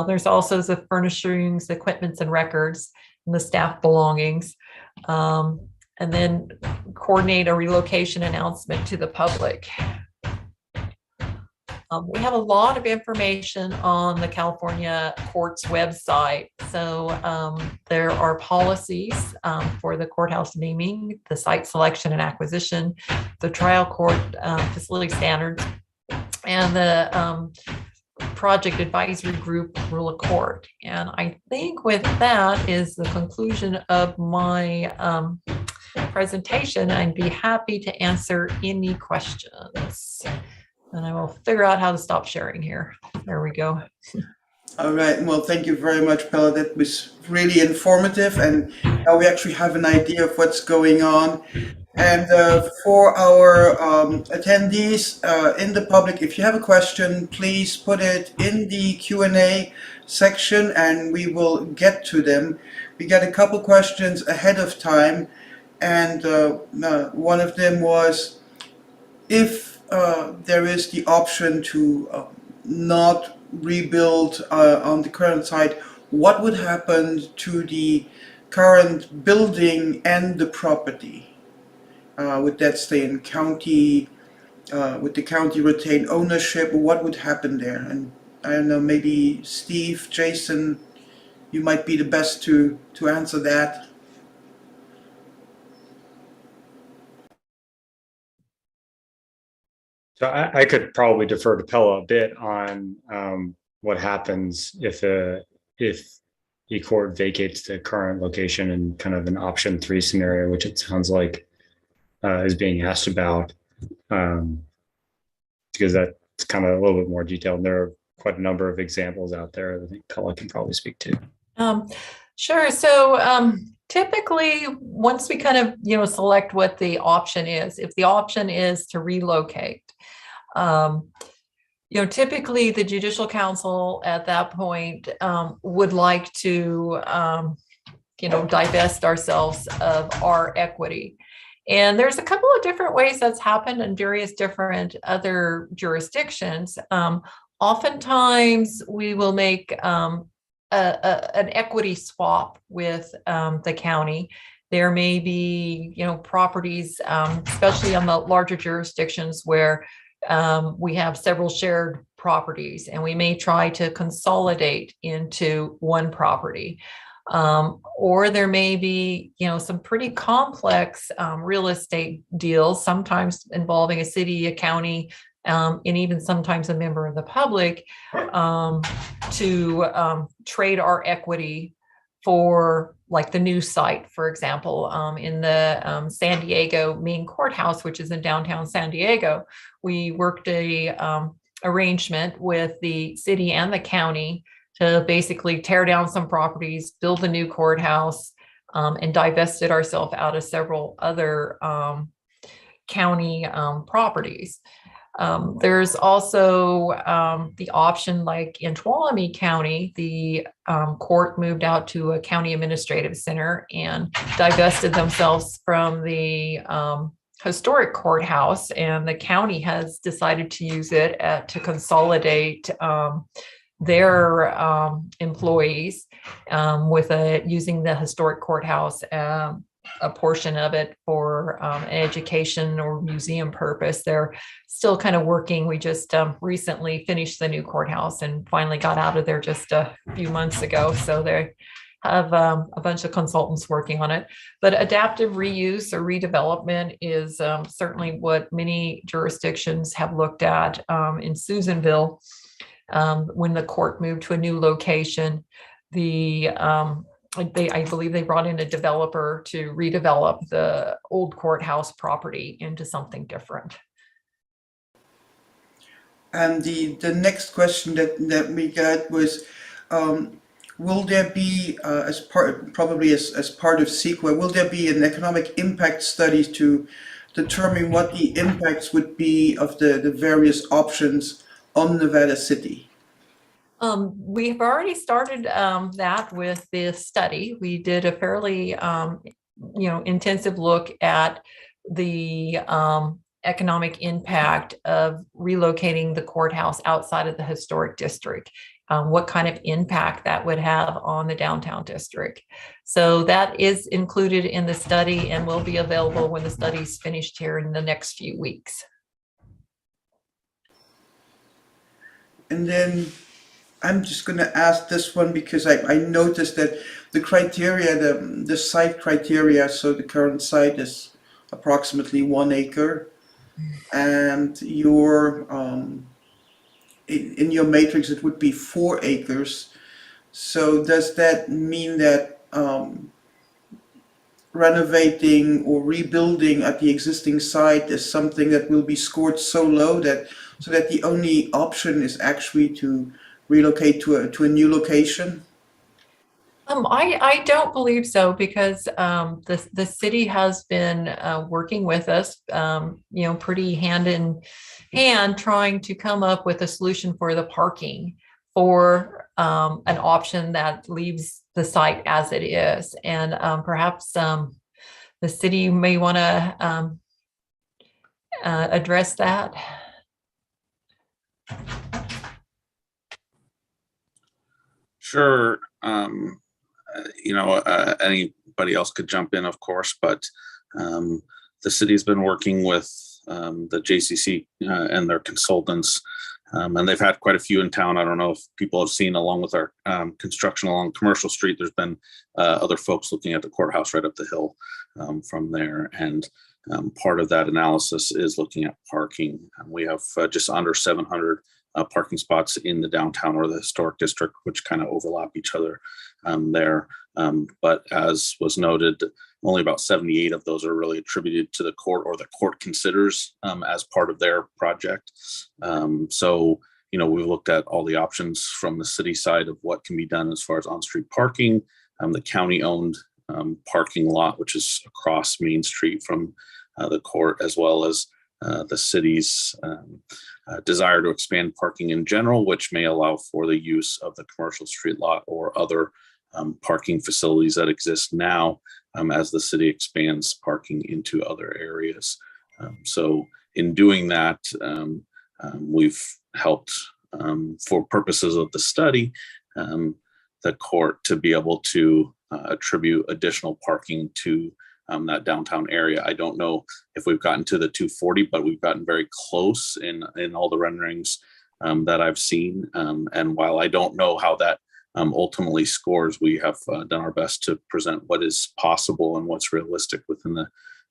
There's also the furnishings, equipments, and records, and the staff belongings. And then coordinate a relocation announcement to the public. We have a lot of information on the California Courts website. So there are policies for the courthouse naming, the site selection and acquisition, the trial court facility standards, and the project advisory group rule of court. And I think with that is the conclusion of my presentation. I'd be happy to answer any questions. And I will figure out how to stop sharing here. There we go. All right. Well, thank you very much, Pella. That was really informative, and now we actually have an idea of what's going on. And for our attendees in the public, if you have a question, please put it in the Q&A section and we will get to them. We got a couple questions ahead of time, and one of them was, if there is the option to not rebuild on the current site, what would happen to the current building and the property? Would that stay in county? Would the county retain ownership? What would happen there? And I don't know, maybe Steve, Jason, you might be the best to answer that. So I could probably defer to Pella a bit on what happens if the court vacates the current location in kind of an option 3 scenario, which it sounds like is being asked about, because that's kind of a little bit more detailed. And there are quite a number of examples out there that I think Pella can probably speak to. Sure. So typically, once we kind of select what the option is, if the option is to relocate, typically the Judicial Council at that point would like to divest ourselves of our equity. And there's a couple of different ways that's happened in various different other jurisdictions. Oftentimes we will make an equity swap with the county. There may be, properties, especially on the larger jurisdictions where we have several shared properties, and we may try to consolidate into one property. Or there may be, some pretty complex real estate deals, sometimes involving a city, a county, and even sometimes a member of the public, to trade our equity for, like, the new site, for example, in the San Diego main courthouse, which is in downtown San Diego. We worked a arrangement with the city and the county to basically tear down some properties, build a new courthouse, and divested ourselves out of several other county properties. There's also the option, like in Tuolumne County, the court moved out to a county administrative center and divested themselves from the historic courthouse, and the county has decided to use it to consolidate their employees with using the historic courthouse, a portion of it for an education or museum purpose. They're still kind of working. We just recently finished the new courthouse and finally got out of there just a few months ago. So they have a bunch of consultants working on it. But adaptive reuse or redevelopment is certainly what many jurisdictions have looked at. In Susanville, when the court moved to a new location, I believe they brought in a developer to redevelop the old courthouse property into something different. And the next question that we got was, will there be, as part of CEQA, will there be an economic impact study to determine what the impacts would be of the various options on Nevada City? We've already started that with this study. We did a fairly intensive look at the economic impact of relocating the courthouse outside of the historic district, what kind of impact that would have on the downtown district. So that is included in the study and will be available when the study's finished here in the next few weeks. And then I'm just going to ask this one because I noticed that the criteria, the site criteria, so the current site is approximately 1 acre, and your in your matrix it would be 4 acres. So does that mean that renovating or rebuilding at the existing site is something that will be scored so low that the only option is actually to relocate to a new location? I don't believe so, because the city has been working with us, pretty hand in hand, trying to come up with a solution for the parking for an option that leaves the site as it is. And perhaps the city may want to address that. Sure. Anybody else could jump in, of course, but the city's been working with the JCC and their consultants, and they've had quite a few in town. I don't know if people have seen, along with our construction along Commercial Street, there's been other folks looking at the courthouse right up the hill from there. And part of that analysis is looking at parking. We have just under 700 parking spots in the downtown or the historic district, which kind of overlap each other there. But as was noted, only about 78 of those are really attributed to the court, or the court considers as part of their project. So, we've looked at all the options from the city side of what can be done as far as on-street parking, the county-owned parking lot, which is across Main Street from the court, as well as the city's desire to expand parking in general, which may allow for the use of the Commercial Street lot or other parking facilities that exist now as the city expands parking into other areas. So in doing that, we've helped, for purposes of the study, the court to be able to attribute additional parking to that downtown area. I don't know if we've gotten to the 240, but we've gotten very close in all the renderings that I've seen. And while I don't know how that ultimately scores, we have done our best to present what is possible and what's realistic within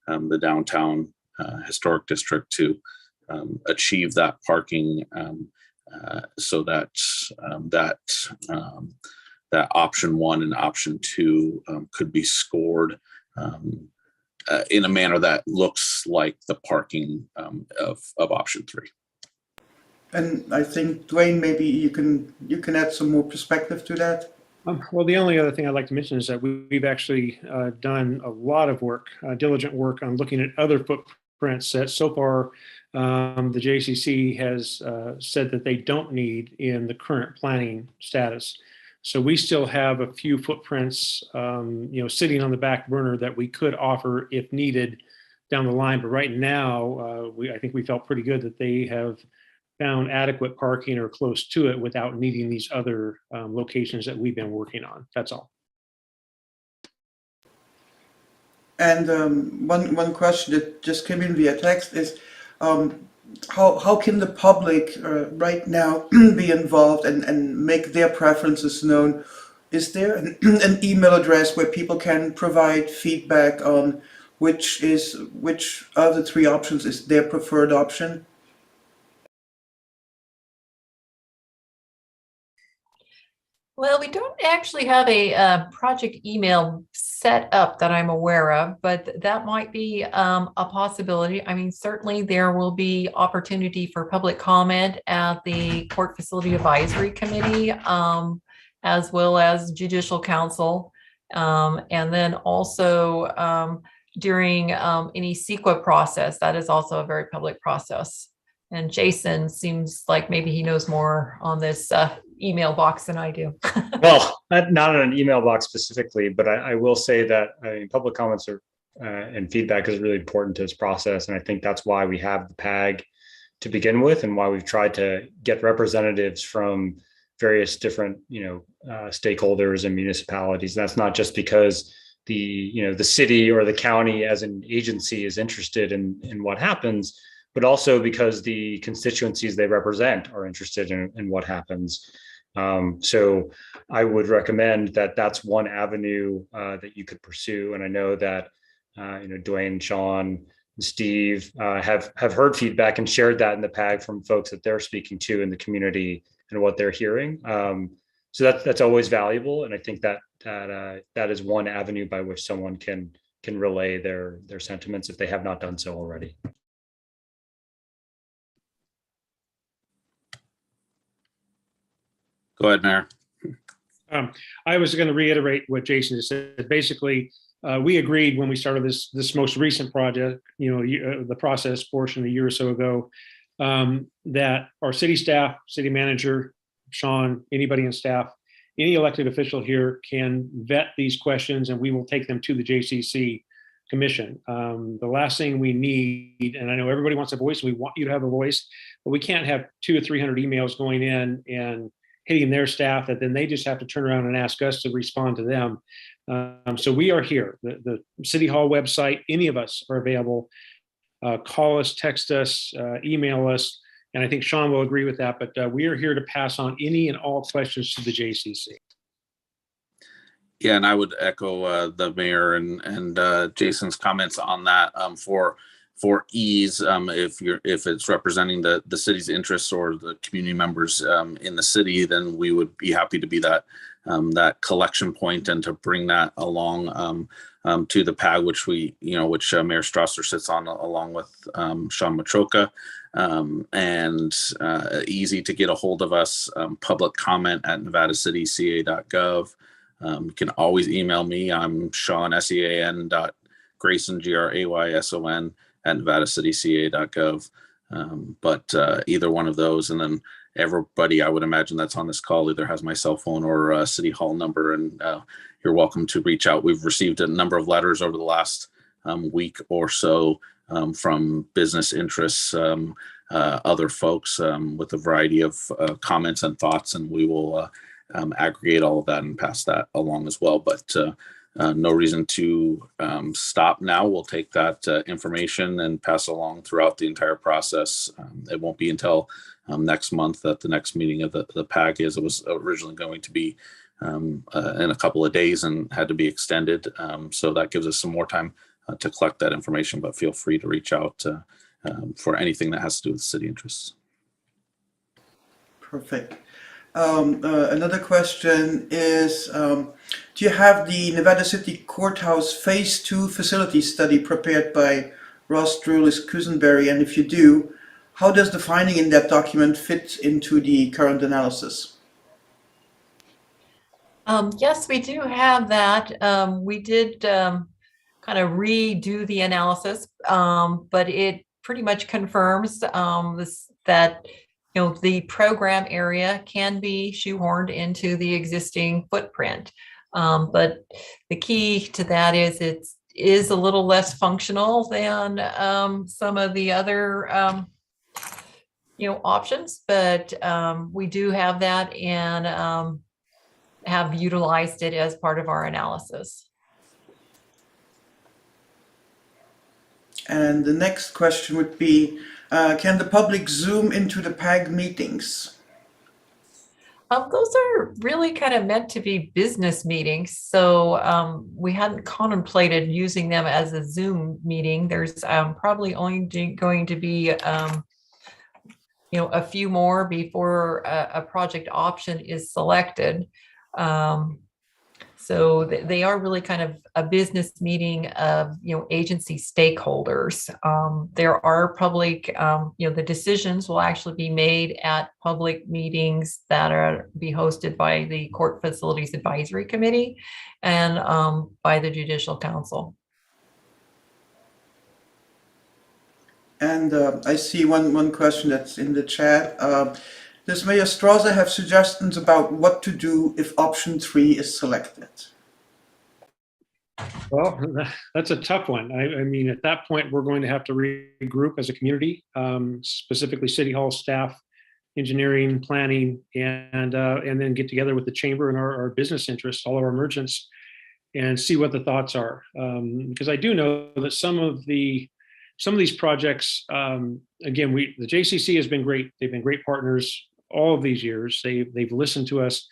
the downtown historic district to achieve that parking, so that that option 1 and option 2 could be scored in a manner that looks like the parking of option 3. And I think, Dwayne, maybe you can add some more perspective to that. Well, the only other thing I'd like to mention is that we've actually done a lot of work, diligent work on looking at other footprints that so far the JCC has said that they don't need in the current planning status. So we still have a few footprints, sitting on the back burner that we could offer if needed down the line. But right now, I think we felt pretty good that they have found adequate parking or close to it without needing these other locations that we've been working on. That's all. And one question that just came in via text is, how can the public right now be involved and make their preferences known? Is there an email address where people can provide feedback on which of the three options is their preferred option? Well, we don't actually have a project email set up that I'm aware of, but that might be a possibility. I mean, certainly there will be opportunity for public comment at the Court Facility Advisory Committee, as well as Judicial Council. And then also during any CEQA process, that is also a very public process. And Jason seems like maybe he knows more on this email box than I do. Well, not in an email box specifically, but I will say that public comments are and feedback is really important to this process. And I think that's why we have the PAG to begin with, and why we've tried to get representatives from various different, stakeholders and municipalities. And that's not just because the city or the county as an agency is interested in what happens, but also because the constituencies they represent are interested in what happens. So I would recommend that that's one avenue that you could pursue. And I know that Dwayne, Sean, and Steve have heard feedback and shared that in the PAG from folks that they're speaking to in the community and what they're hearing. So that's always valuable. And I think that is one avenue by which someone can relay their sentiments if they have not done so already. Go ahead, Mayor. I was going to reiterate what Jason just said. Basically, we agreed when we started this most recent project, the process portion a year or so ago, that our city staff, city manager, Sean, anybody in staff, any elected official here can vet these questions, and we will take them to the JCC commission. The last thing we need, and I know everybody wants a voice, we want you to have a voice, but we can't have 200 or 300 emails going in and hitting their staff that then they just have to turn around and ask us to respond to them. So we are here. The City Hall website, any of us are available. Call us, text us, email us, and I think Sean will agree with that, but we are here to pass on any and all questions to the JCC. Yeah, and I would echo the mayor and Jason's comments on that. For ease, if it's representing the city's interests or the community members in the city, then we would be happy to be that collection point and to bring that along to the PAG, which Mayor Strasser sits on along with Sean Matroka, and easy to get a hold of us. Public comment at nevadacityca.gov. You can always email me. I'm Sean, SEAN Grayson, GRAYSON at nevadacityca.gov. But either one of those, and then everybody I would imagine that's on this call either has my cell phone or a City Hall number, and you're welcome to reach out. We've received a number of letters over the last week or so from business interests, other folks with a variety of comments and thoughts, and we will aggregate all of that and pass that along as well. But no reason to stop now. We'll take that information and pass along throughout the entire process. It won't be until next month that the next meeting of the PAG is. It was originally going to be in a couple of days and had to be extended. So that gives us some more time to collect that information, but feel free to reach out for anything that has to do with city interests. Perfect. Another question is, do you have the Nevada City Courthouse Phase 2 facility study prepared by Ross Drulis-Kusenberry? And if you do, how does the finding in that document fit into the current analysis? Yes, we do have that. We did kind of redo the analysis, but it pretty much confirms that the program area can be shoehorned into the existing footprint. But the key to that is it is a little less functional than some of the other options, but we do have that and have utilized it as part of our analysis. And the next question would be, can the public Zoom into the PAG meetings? Those are really kind of meant to be business meetings, so we hadn't contemplated using them as a Zoom meeting. There's probably only going to be a few more before a project option is selected. So they are really kind of a business meeting of, agency stakeholders. There are public, the decisions will actually be made at public meetings that are be hosted by the Court Facilities Advisory Committee and by the Judicial Council. And I see one question that's in the chat. Does Mayor Strasser have suggestions about what to do if option 3 is selected? Well, that's a tough one. I mean, at that point, we're going to have to regroup as a community, specifically City Hall staff, engineering, planning, and then get together with the chamber and our business interests, all of our merchants, and see what the thoughts are. Because I do know that some of these projects, again, the JCC has been great. They've been great partners all of these years. They've listened to us.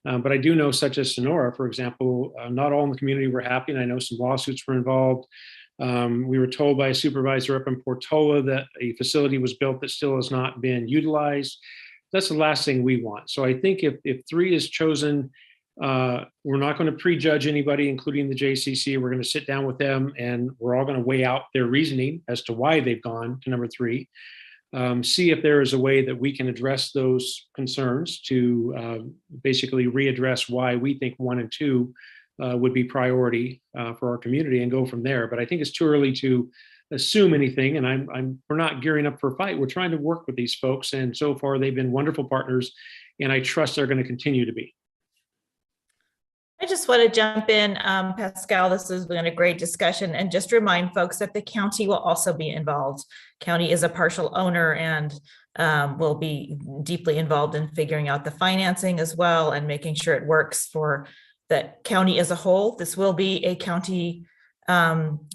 But I do know, such as Sonora, for example, not all in the community were happy, and I know some lawsuits were involved. We were told by a supervisor up in Portola that a facility was built that still has not been utilized. That's the last thing we want. So I think if 3 is chosen, we're not going to prejudge anybody, including the JCC. We're going to sit down with them, and we're all going to weigh out their reasoning as to why they've gone to number 3. See if there is a way that we can address those concerns to basically readdress why we think 1 and 2 would be priority for our community, and go from there. But I think it's too early to assume anything, and we're not gearing up for a fight. We're trying to work with these folks, and so far they've been wonderful partners, and I trust they're going to continue to be. I just want to jump in, Pascal. This has been a great discussion, and just remind folks that the county will also be involved. County is a partial owner and will be deeply involved in figuring out the financing as well and making sure it works for the county as a whole. This will be a county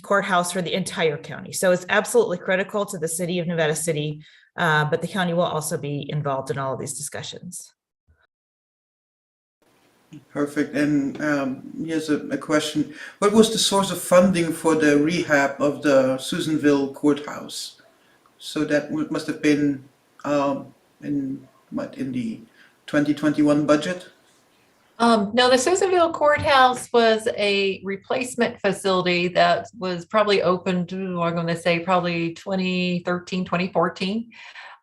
courthouse for the entire county, so it's absolutely critical to the city of Nevada City, but the county will also be involved in all of these discussions. Perfect. And here's a question. What was the source of funding for the rehab of the Susanville Courthouse? So that must have been in the 2021 budget? No, the Susanville Courthouse was a replacement facility that was probably opened, I'm going to say probably 2013, 2014.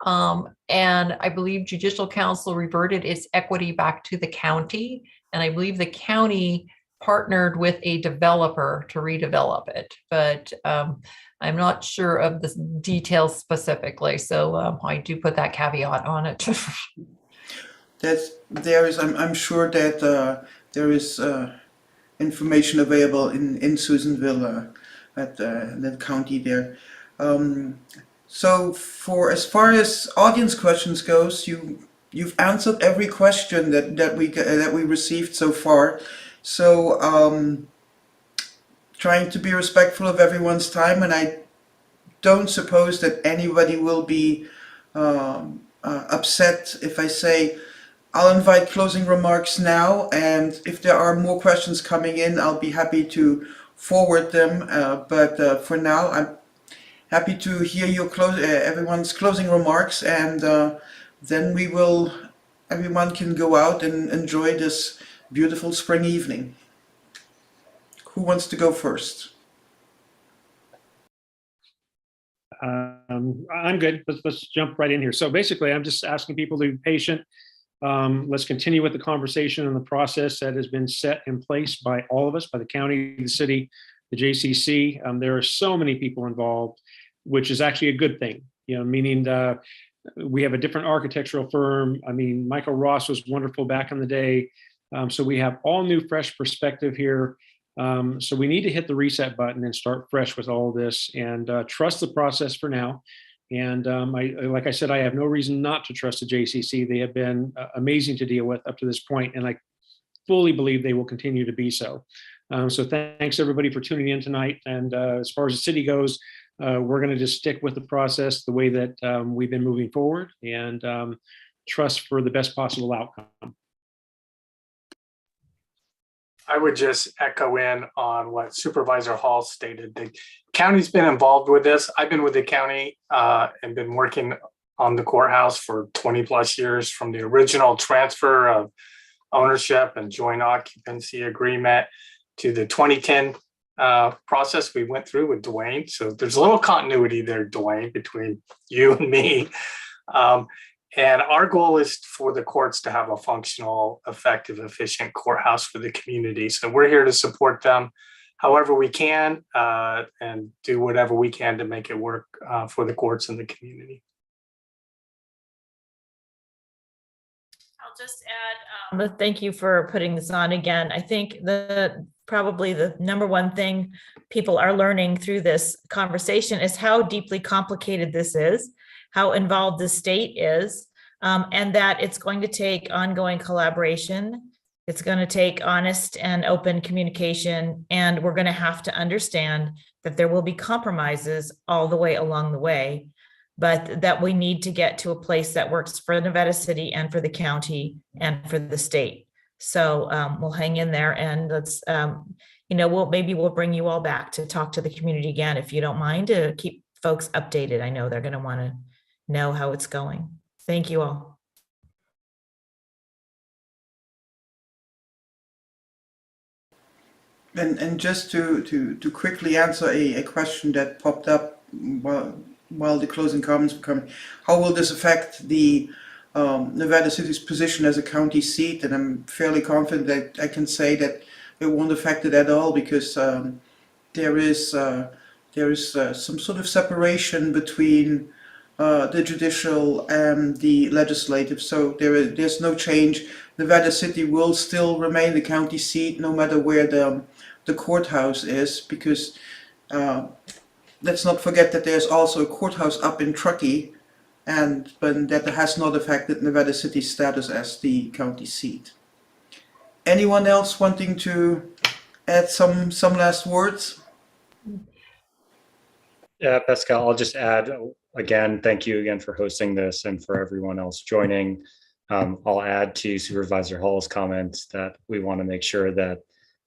And I believe Judicial Council reverted its equity back to the county. And I believe the county partnered with a developer to redevelop it. But I'm not sure of the details specifically. So I do put that caveat on it. I'm sure that there is information available in Susanville at the county there. So for as far as audience questions goes, you've answered every question that we received so far. So trying to be respectful of everyone's time, and I don't suppose that anybody will be upset if I say I'll invite closing remarks now, and if there are more questions coming in, I'll be happy to forward them. But for now, I'm happy to hear your everyone's closing remarks, and then everyone can go out and enjoy this beautiful spring evening. Who wants to go first? I'm good. Let's jump right in here. So basically, I'm just asking people to be patient. Let's continue with the conversation and the process that has been set in place by all of us, by the county, the city, the JCC. There are so many people involved, which is actually a good thing, meaning we have a different architectural firm. I mean, Michael Ross was wonderful back in the day. So we have all new, fresh perspective here. So we need to hit the reset button and start fresh with all of this and trust the process for now. And like I said, I have no reason not to trust the JCC. They have been amazing to deal with up to this point, and I fully believe they will continue to be so. So thanks everybody for tuning in tonight. And as far as the city goes, we're going to just stick with the process the way that we've been moving forward and trust for the best possible outcome. I would just echo in on what Supervisor Hall stated. The county's been involved with this. I've been with the county and been working on the courthouse for 20 plus years, from the original transfer of ownership and joint occupancy agreement to the 2010 process we went through with Dwayne. So there's a little continuity there, Dwayne, between you and me. And our goal is for the courts to have a functional, effective, efficient courthouse for the community. So we're here to support them however we can and do whatever we can to make it work for the courts and the community. I'll just add, thank you for putting this on again. I think probably the number one thing people are learning through this conversation is how deeply complicated this is, how involved the state is, and that it's going to take ongoing collaboration. It's going to take honest and open communication, and we're going to have to understand that there will be compromises all the way along the way, but that we need to get to a place that works for Nevada City and for the county and for the state. So we'll hang in there, and let's, maybe we'll bring you all back to talk to the community again, if you don't mind, to keep folks updated. I know they're going to want to know how it's going. Thank you all. And just to quickly answer a question that popped up while the closing comments were coming, how will this affect the Nevada City's position as a county seat? And I'm fairly confident that I can say that it won't affect it at all, because there is some sort of separation between the judicial and the legislative, so there's no change. Nevada City will still remain the county seat no matter where the courthouse is, because let's not forget that there's also a courthouse up in Truckee, but that has not affected Nevada City's status as the county seat. Anyone else wanting to add some last words? Yeah, Pascal, I'll just add again, thank you again for hosting this and for everyone else joining. I'll add to Supervisor Hall's comments that we want to make sure that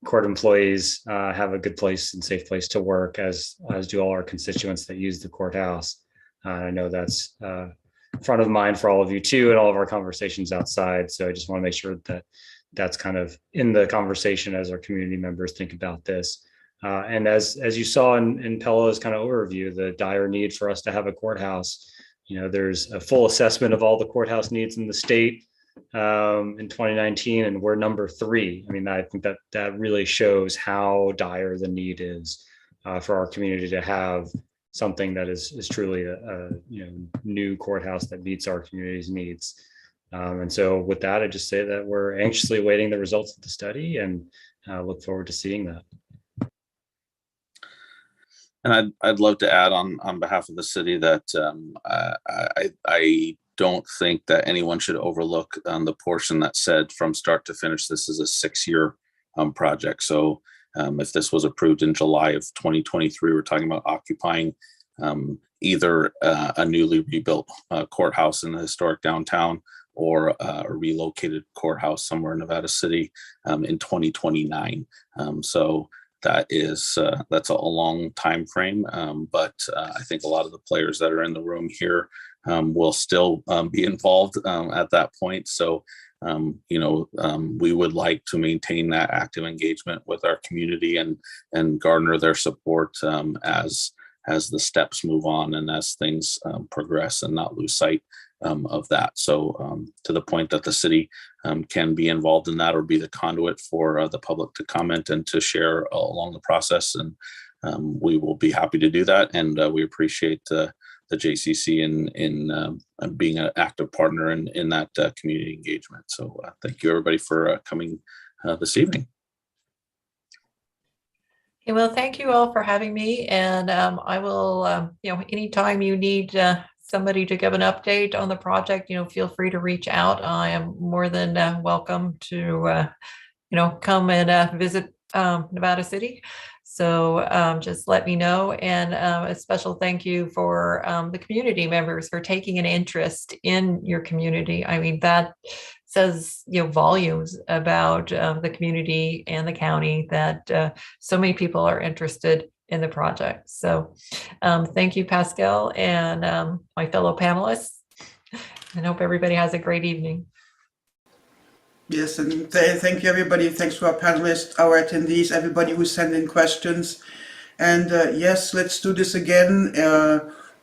court employees have a good place and safe place to work, as do all our constituents that use the courthouse. I know that's front of mind for all of you too, and all of our conversations outside. So I just want to make sure that that's kind of in the conversation as our community members think about this. And as you saw in Pella's kind of overview, the dire need for us to have a courthouse, there's a full assessment of all the courthouse needs in the state in 2019, and we're number 3. I mean, I think that really shows how dire the need is for our community to have something that is truly a new courthouse that meets our community's needs. And so with that, I just say that we're anxiously awaiting the results of the study and look forward to seeing that. And I'd love to add on behalf of the city that I don't think that anyone should overlook the portion that said from start to finish, this is a 6-year project. So if this was approved in July of 2023, we're talking about occupying either a newly rebuilt courthouse in the historic downtown or a relocated courthouse somewhere in Nevada City in 2029. So that's a long time frame, but I think a lot of the players that are in the room here will still be involved at that point. So we would like to maintain that active engagement with our community and garner their support as the steps move on and as things progress, and not lose sight of that. So to the point that the city can be involved in that or be the conduit for the public to comment and to share along the process. And we will be happy to do that. And we appreciate the JCC in being an active partner in that community engagement. So thank you everybody for coming this evening. Okay, well, thank you all for having me. And I will, anytime you need somebody to give an update on the project, feel free to reach out. I am more than welcome to, come and visit Nevada City. So just let me know. And a special thank you for the community members for taking an interest in your community. I mean, that says, volumes about the community and the county that so many people are interested in the project. So thank you, Pascal, and my fellow panelists. And hope everybody has a great evening. Yes, and thank you, everybody. Thanks to our panelists, our attendees, everybody who sent in questions. And yes, let's do this again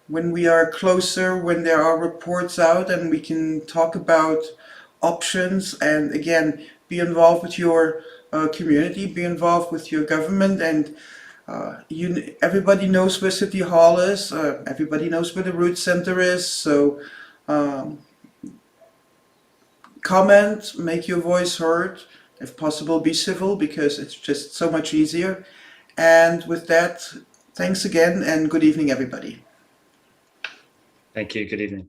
when we are closer, when there are reports out and we can talk about options. And again, be involved with your community, be involved with your government. And everybody knows where City Hall is. Everybody knows where the Root Center is. So comment, make your voice heard, if possible be civil, because it's just so much easier. And with that, thanks again and good evening, everybody. Thank you. Good evening.